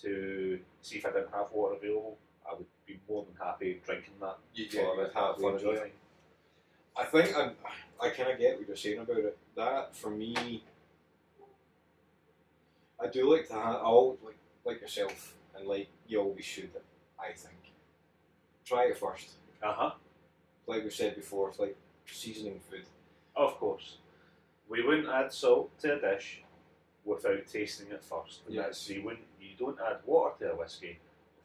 to see if I didn't have water available. I would be more than happy drinking that. You would have fun enjoying it. I think I kind of get what you're saying about it. That for me, I do like to have like yourself, and like you always should. I think try it first. Like we said before, it's like seasoning food. Of course, we wouldn't add salt to a dish without tasting it first. Yes. You don't add water to a whiskey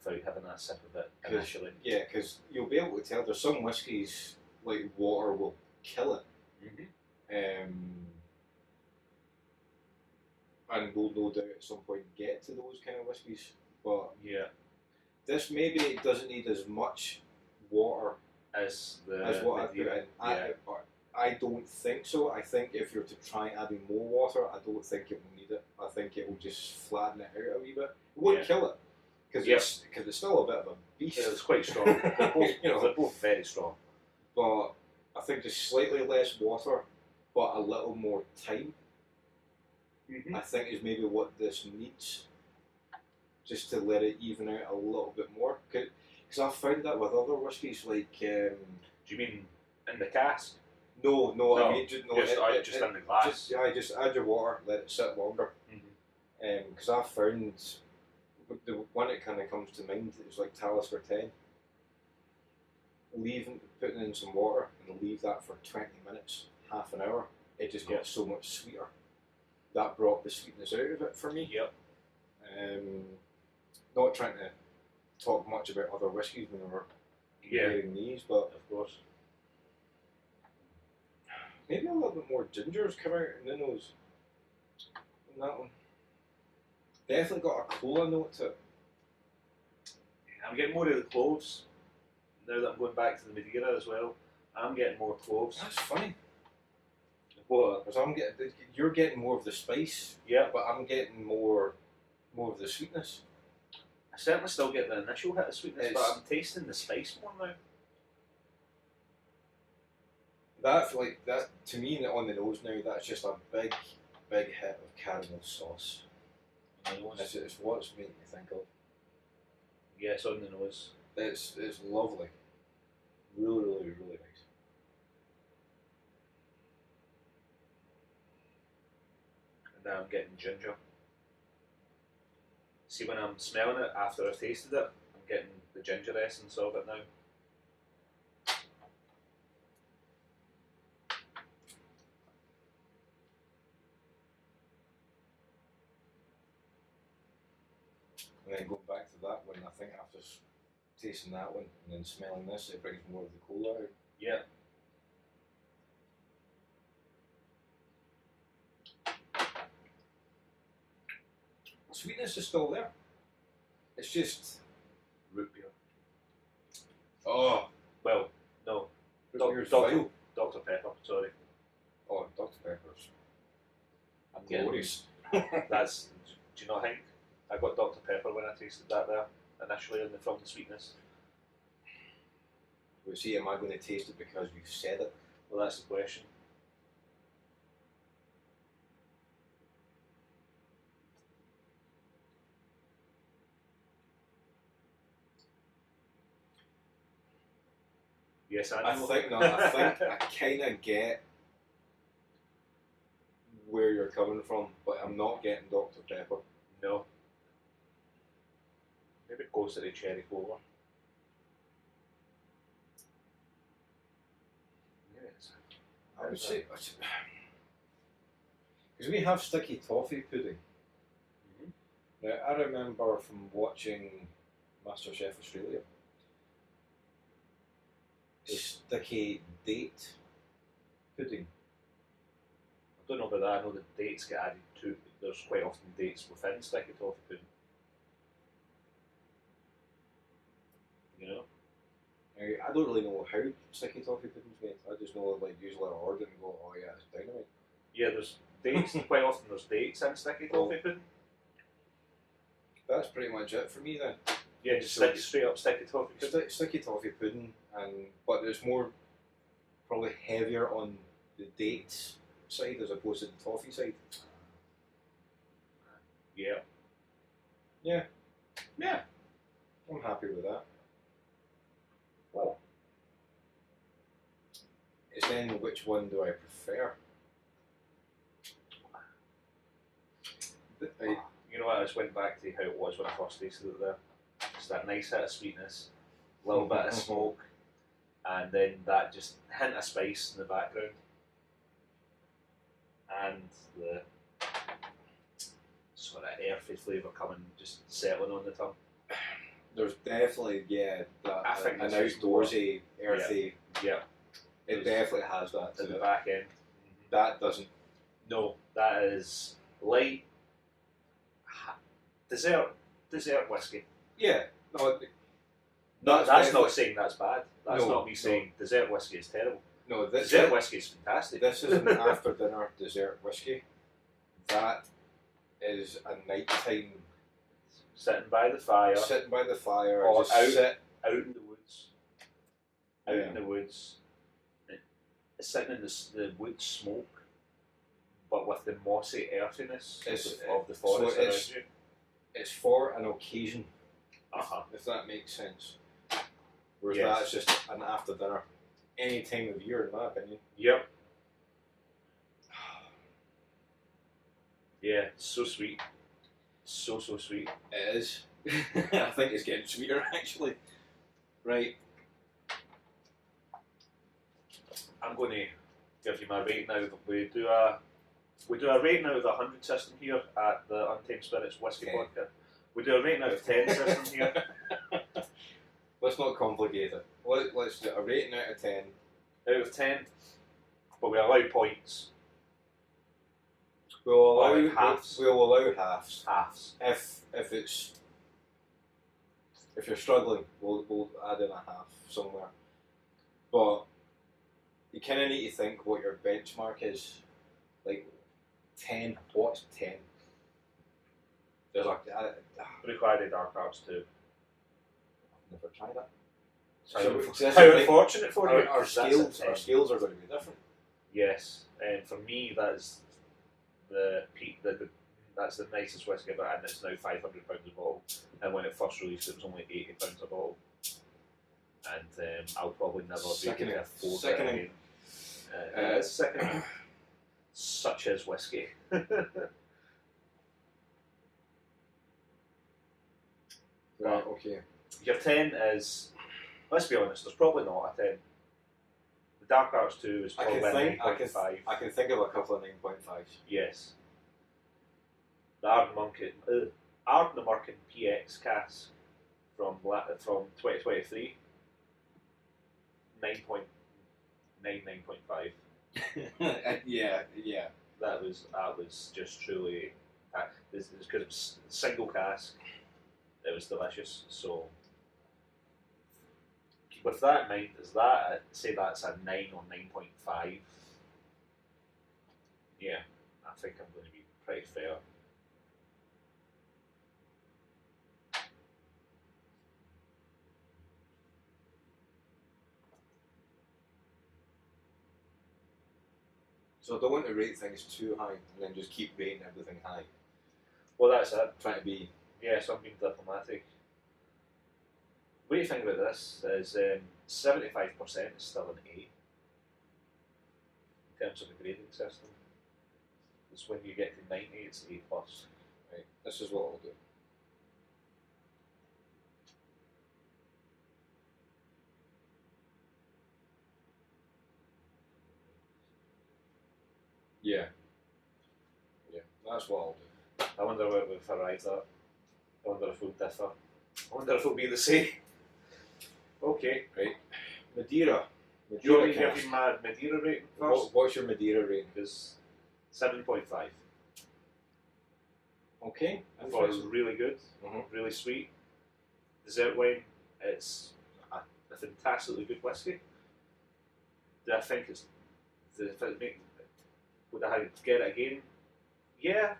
without having a sip of it initially. Yeah, because you'll be able to tell there's some whiskies like water will kill it. And we'll no doubt at some point get to those kind of whiskies. But this maybe doesn't need as much water as what I've put in. I don't think so. I think if you're to try adding more water, I don't think it will need it. I think it will just flatten it out a wee bit. It won't kill it because it's still a bit of a beast. Yeah, it's quite strong. They're both, they're both very strong. But I think just slightly less water, but a little more time. I think is maybe what this needs, just to let it even out a little bit more. Because I've found that with other whiskies, like do you mean in the cask? No, I mean just in the glass. Just add your water, let it sit longer. Because I've found the one that kind of comes to mind is like Talisker 10. Putting in some water and leave that for 20 minutes, half an hour. It just got so much sweeter. That brought the sweetness out of it for me. Not trying to talk much about other whiskies when we're comparing these, but of course. Maybe a little bit more ginger's come out in the nose. In that one. Definitely got a cola note to it. I'm getting more of the cloves. Now that I'm going back to the Madeira as well, I'm getting more cloves. That's funny. What? Because you're getting more of the spice, but I'm getting more of the sweetness. I certainly still get the initial hit of sweetness, but I'm tasting the spice more now. That to me on the nose now, that's just a big hit of caramel sauce. It's what's making me think of. Yeah, it's on the nose. It's lovely. Really, really, really nice. And now I'm getting ginger. See, when I'm smelling it after I've tasted it, I'm getting the ginger essence of it now. And then going back to that one, I think after tasting that one and then smelling this, it brings more of the cola out. Yeah. Sweetness is still there. It's just root beer. Oh, well, no. Dr. Pepper, sorry. Oh, Dr. Pepper's. I'm glorious. That's. Do you not think? I got Dr. Pepper when I tasted that there initially from the sweetness. Well, see, am I going to taste it because you've said it? Well, that's the question. Yes, I think I kind of get where you're coming from, but I'm not getting Dr. Pepper. No. Maybe closer to cherry clover. Yes. I would say, because we have sticky toffee pudding. Now, I remember from watching MasterChef Australia, sticky date pudding. I don't know about that. I know the dates get added to there's quite often dates within sticky toffee pudding. You know? I don't really know how sticky toffee pudding's made. I just know like usually I order it and go, oh yeah, it's dynamite. Yeah, there's dates. Quite often there's dates in sticky toffee pudding. That's pretty much it for me then. Yeah, just So straight up sticky toffee pudding. Sticky toffee pudding, but it's more probably heavier on the dates side as opposed to the toffee side. Yeah. Yeah. Yeah. I'm happy with that. Well, It's then which one do I prefer? you know what? I just went back to how it was when I first tasted it there. Just that nice hit of sweetness, a little bit of smoke, and then that just hint of spice in the background, and the sort of earthy flavour coming, just settling on the tongue. There's definitely, I think an this is outdoorsy, earthy. Yeah. It definitely has that to In the it. back end. That doesn't. No, that is light dessert whiskey. Yeah. No, That's not saying that's bad. That's No, not me saying dessert whiskey is terrible. no, this Dessert whiskey is fantastic. This isn't after dinner dessert whiskey. That is a nighttime Sitting by the fire, sitting by the fire, Or just out. sit. out in the woods, Yeah. in the woods, sitting in the wood smoke, but with the mossy earthiness of the forest so around you. It's for an occasion, Uh-huh. if that makes sense. Whereas Yes. that's just an after dinner, any time of year, in my opinion. Yep. Yeah, so sweet. So sweet. It is. I think it's getting sweeter actually. Right. I'm going to give you my rating now. We do a rating out of the 100 system here at the Untamed Spirits Whisky Okay. Podcast. We do a rating out of 10 system here. Let's not complicate it. Let's do a rating out of 10. Out of 10, but we allow points. We'll allow Or halves. We'll allow halves. Halves. If you're struggling, we'll add in a half somewhere. But you kind of need to think what your benchmark is. Like 10. What's 10? There's a. Required Dark Arts too. I've never tried that. So, So how unfortunate for you. Our That's a scales 10. are going to be different. Yes, and for me that's the peak. That's the nicest whiskey I've had, and it's now £500 a bottle. And when it first released, it was only £80 a bottle. And I'll probably never be able to afford it Sickening. again. It's sickening. Such as whiskey. Right. Okay. Your 10 is, let's be honest, there's probably not a 10. The Dark Arts 2 is probably a 9.5. I can think of a couple of 9.5s. Yes. The Ardnamurchan PX cask from 2023, 9.9, 9.5. Yeah. That was just truly. This is because it was single cask. It was delicious. So, with that in mind, I'd say that's a 9 or 9.5. Yeah, I think I'm going to be pretty fair. So I don't want to rate things too high and then just keep rating everything high. Well, that's it. Trying to be. Yeah, so I'm being diplomatic. What do you think about this? Is 75% is still an A in terms of the grading system. It's when you get to 90, it's A plus. Right. This is what I'll do. Yeah. That's what I'll do. I wonder where we've arrived at. I wonder if we'll differ. I wonder if we'll be the same. Okay. Right. Madeira. Do you want me to Madeira give you my Madeira rating cask. first? What's your Madeira rating? Because 7.5. Okay. I thought it was really good, really sweet. Dessert wine, it's a fantastically good whiskey. Do I think it's... Would I get it again? Yeah.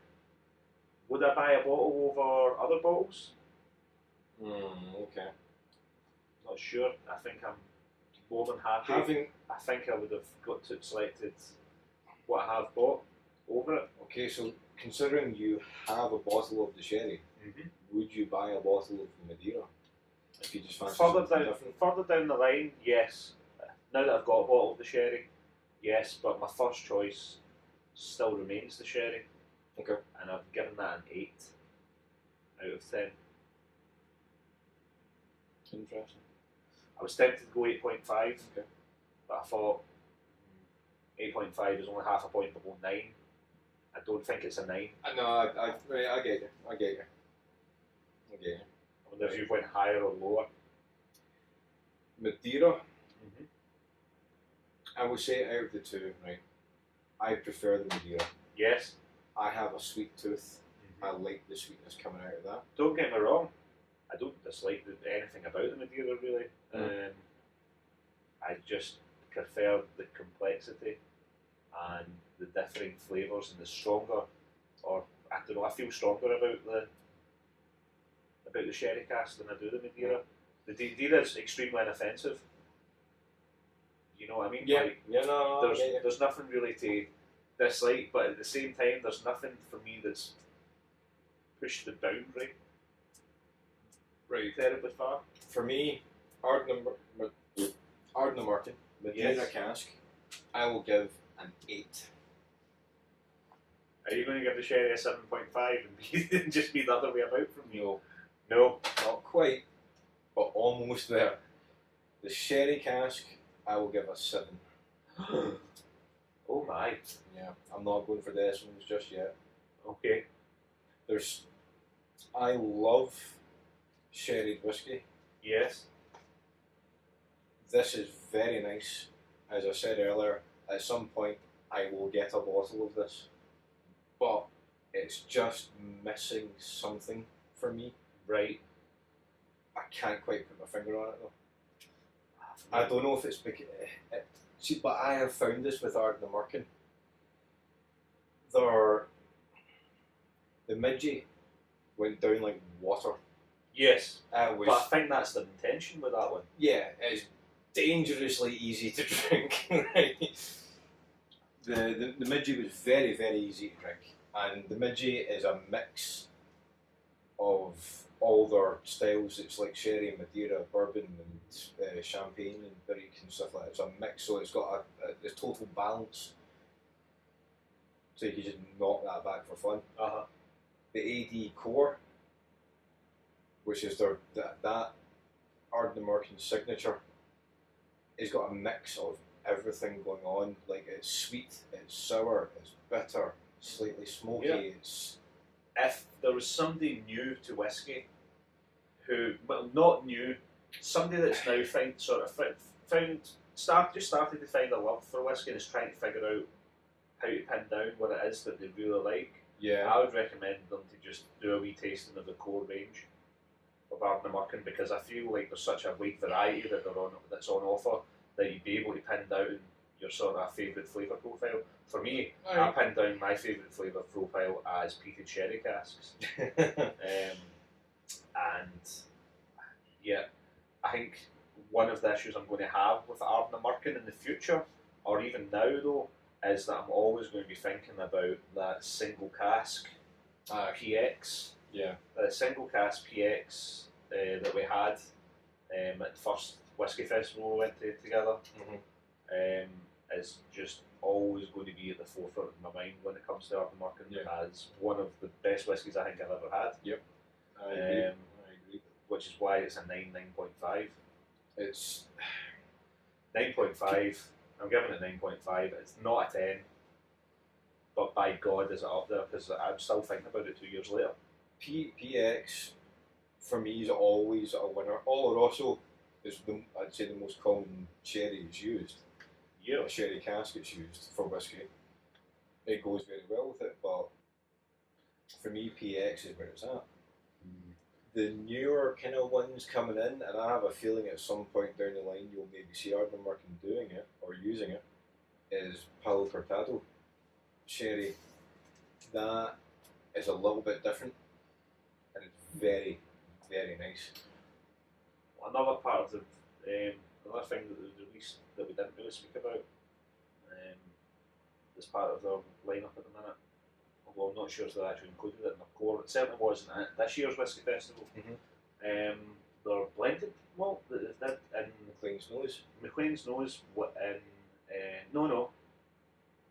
Would I buy a bottle over other bottles? Okay. Not sure. I think I'm more than happy. I think I would have selected what I have bought over it. Okay, so considering you have a bottle of the sherry, would you buy a bottle of Madeira? If you just fancy something different? Further down the line, yes. Now that I've got a bottle of the sherry, yes, but my first choice still remains the sherry. Okay. And I've given that an 8 out of 10. Interesting. I was tempted to go 8.5, but I thought 8.5 is only half a point below 9. I don't think it's a 9. No, I get you. I wonder if you went higher or lower. Madeira, I would say out of the two, right, I prefer the Madeira. Yes. I have a sweet tooth. I like the sweetness coming out of that. Don't get me wrong, I don't dislike anything about the Madeira really. I just prefer the complexity and the differing flavours and the stronger, or I don't know, I feel stronger about the sherry cask than I do the Madeira. The Madeira is extremely inoffensive. You know what I mean? Yeah. Like, No. There's nothing really to dislike, but at the same time, there's nothing for me that's pushed the boundary terribly far. For me, Ardnamurchan, Madeira cask, I will give an 8. Are you going to give the sherry a 7.5 and just be the other way about from you? No, not quite, but almost there. The sherry cask, I will give a 7. Oh my. Yeah, I'm not going for the S1s just yet. Okay. I love sherried whiskey. Yes. This is very nice. As I said earlier, at some point I will get a bottle of this, but it's just missing something for me. Right. I can't quite put my finger on it though. I don't know if it's because... See, but I have found this with Ardnamurchan. The midgie went down like water. Yes. But I think that's the intention with that one. Yeah, it's dangerously easy to drink. Right? The midgie was very, very easy to drink. And the midgie is a mix of all their styles. It's like sherry and Madeira, bourbon and champagne and barrique and stuff like that. It's a mix, so it's got a total balance. So you can just knock that back for fun. The AD core, which is that Ardnamurchan signature, has got a mix of everything going on. Like it's sweet, it's sour, it's bitter, slightly smoky. Yeah. If there was somebody new to whiskey, well, not new, somebody that's now just started to find a love for whiskey and is trying to figure out how to pin down what it is that they really like, I would recommend them to just do a wee tasting of the core range of Ardnamurchan, because I feel like there's such a wide variety that's on offer that you'd be able to pin down your sort of favourite flavour profile. For me, I pinned down my favourite flavour profile as peated sherry casks. And yeah, I think one of the issues I'm going to have with Ardnamurchan in the future, or even now though, is that I'm always going to be thinking about that single cask PX. Yeah. The single cask PX that we had at the first Whisky Festival we went to together is just always going to be at the forefront of my mind when it comes to Ardnamurchan as one of the best whiskies I think I've ever had. Yep. I agree. Which is why it's a 9.5. It's 9.5. I'm giving it 9.5. It's not a 10. But by God is it up there, because I'm still thinking about it 2 years later. PX for me is always a winner. Oloroso is I'd say the most common sherry is used. Yeah. A sherry cask is used for whiskey. It goes very well with it, but for me, PX is where it's at. The newer kind of ones coming in, and I have a feeling at some point down the line you'll maybe see Ardnamurchan doing it or using it, is Palo Cortado sherry. That is a little bit different, and it's very, very nice. Another part of another thing that was released that we didn't really speak about, as part of their lineup at the minute. Although I'm not sure if they actually included it in their core. It certainly wasn't at this year's Whisky Festival. Their blended malt that they did in McLean's Nose. No,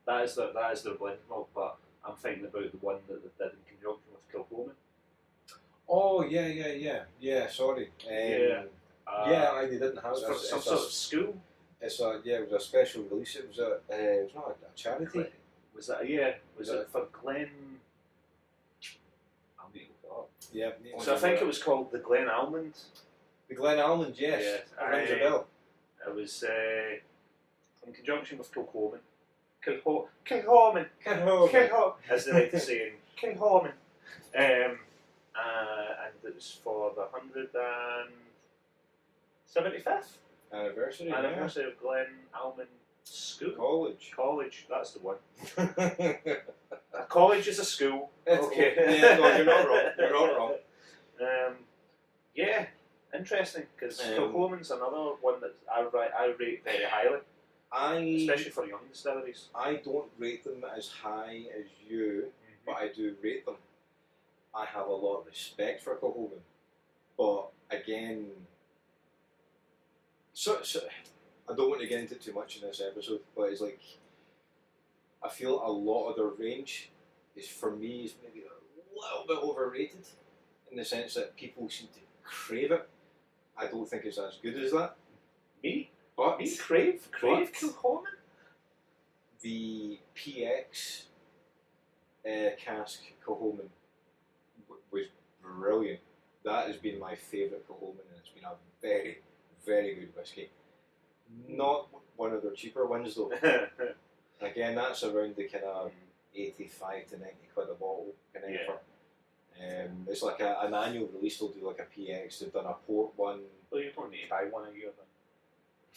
that is their blended malt. But I'm thinking about the one that they did in conjunction with Kilchoman. Oh yeah. Sorry. They didn't have it. Some sort of school. It was a special release. It was not a charity. Was that Was it for Glen? I'll need to look it up. Yeah. So I think it was called the Glen Almond. The Glen Almond, yes. Yeah, Rings a bell. It was in conjunction with Kilchoman. Kilchoman, as they like to say in Kilchoman. And it was for the 175th anniversary of Glen Almond School. College, that's the one. A college is a school. Okay. No, you're not wrong. You're not wrong. Yeah, interesting, because Kilchoman's another one that I rate very highly, especially for young distilleries. I don't rate them as high as you, but I do rate them. I have a lot of respect for Kilchoman, but again, so I don't want to get into too much in this episode, but it's like I feel a lot of their range is maybe a little bit overrated in the sense that people seem to crave it. I don't think it's as good as that. Me crave Kilchoman. The PX cask Kilchoman was brilliant. That has been my favourite Kilchoman, and it's been a very, very good whiskey. Not one of their cheaper ones though. Again, that's around the kind of 85 to 90 quid a bottle kind of effort. It's like an annual release. They'll do like a PX. They've done a port one. Well, you don't need to buy one a year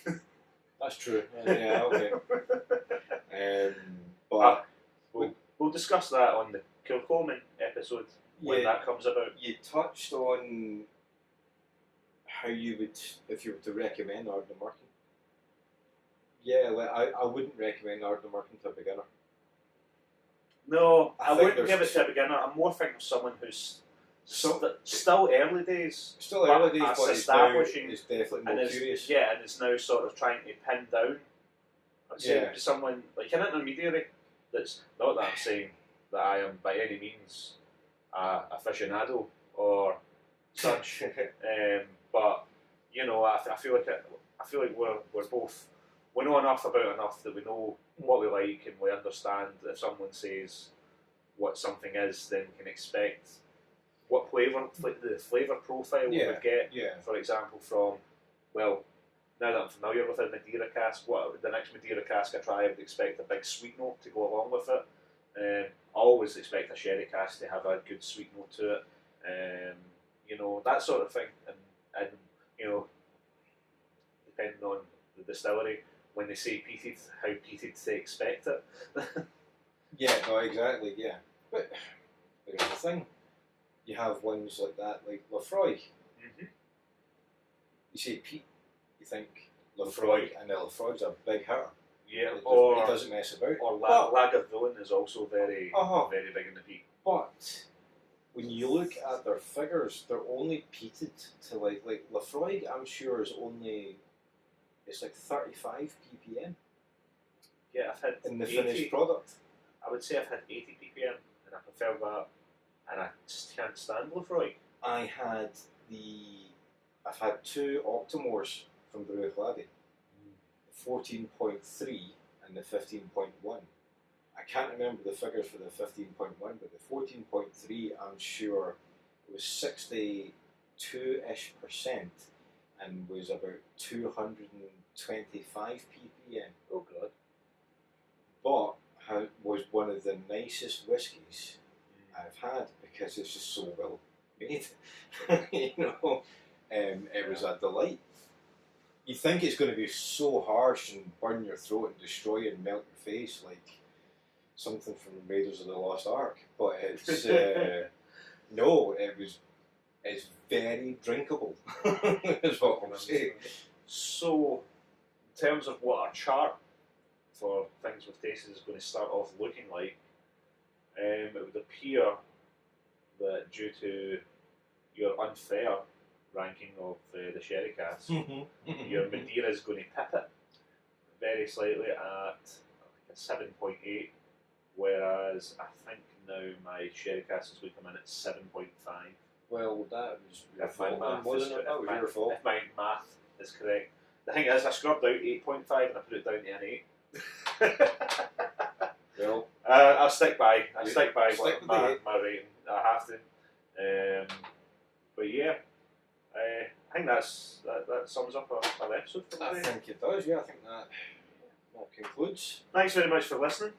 then. That's true. Yeah, okay. But we'll discuss that on the Kilchoman episode when that comes about. You touched on how you would, if you were to recommend Ardnamurchan. Yeah, I wouldn't recommend Ardnamurchan to a beginner. No, I wouldn't give it to a beginner. I'm more thinking of someone who's still early days. Still early days, but establishing. It's definitely more curious. Yeah, and it's now sort of trying to pin down. I'd say someone like an intermediary. That's not that I'm saying that I am by any means a aficionado or such, but you know, I feel like we're both. We know enough that we know what we like, and we understand if someone says what something is, then we can expect what the flavour profile we would get. For example, from, well, now that I'm familiar with a Madeira cask, the next Madeira cask I try, I would expect a big sweet note to go along with it. I always expect a sherry cask to have a good sweet note to it. You know, that sort of thing, and you know, depending on the distillery, when they say peated, how peated they expect it. Yeah, no, exactly, yeah. But here's the thing, you have ones like that, like Lafroig. You say peat, you think Lafroig, and Lafroig's a big hitter. Yeah, he doesn't mess about. Or Lagavulin is also very big in the peat. But when you look at their figures, they're only peated to like Lafroig, I'm sure is only, it's like 35 ppm. Yeah, I've had in the 80, finished product. I would say I've had 80 ppm, and I prefer that, and I just can't stand Lafroig. I've had two Octomores from Bruichladdich, the 14.3 and the 15.1. I can't remember the figures for the 15.1, but the 14.3, I'm sure it was 62-ish% and was about 225 ppm. Oh God! But was one of the nicest whiskies I've had because it's just so well made. It was a delight. You think it's going to be so harsh and burn your throat and destroy and melt your face like something from the Raiders of the Lost Ark, but it's no, it's very drinkable. Is what I'm saying. So, in terms of what our chart for things with tastes is going to start off looking like, it would appear that due to your unfair ranking of the sherry cask, your Madeira is going to tip it very slightly at a 7.8, whereas I think now my sherry cask is going to come in at 7.5. Well, that was your If my fault, math wasn't it? That was your fault. If my math is correct. The thing is, I scrubbed out 8.5 and I put it down to an 8. Well, I'll stick by my rating. I have to. But yeah, I think that sums up our episode for I today. think it does. Yeah, I think that concludes. Thanks very much for listening.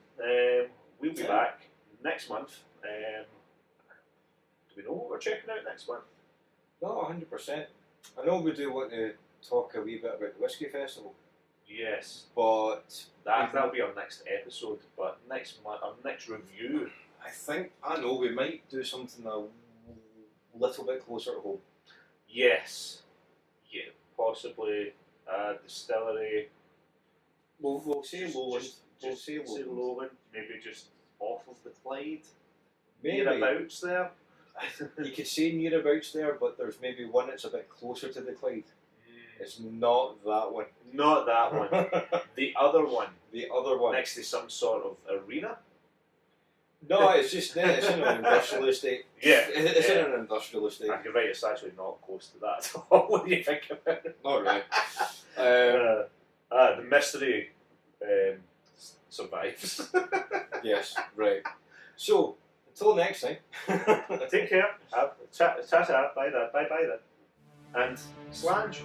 We'll be back next month. Do we know what we're checking out next month? No, 100%. I know we do want to talk a wee bit about the Whisky Festival. Yes, but that'll be our next episode. But next month, our next review. I know we might do something a little bit closer to home. Yes, yeah, possibly distillery. We'll say Lowland. We'll say Lowland. Maybe just off of the Clyde. Maybe Nearabouts there. You could say nearabouts there, but there's maybe one that's a bit closer to the Clyde. It's not that one. Not that one. The other one. The other one. Next to some sort of arena. No, it's just it's in an industrial estate. Yeah. It's in an industrial estate. You're right, it's actually not close to that at all. What do you think about it? Not really. The mystery survives. Yes, right. So, until next time. Take care. Ta-ta. Bye then. And slange.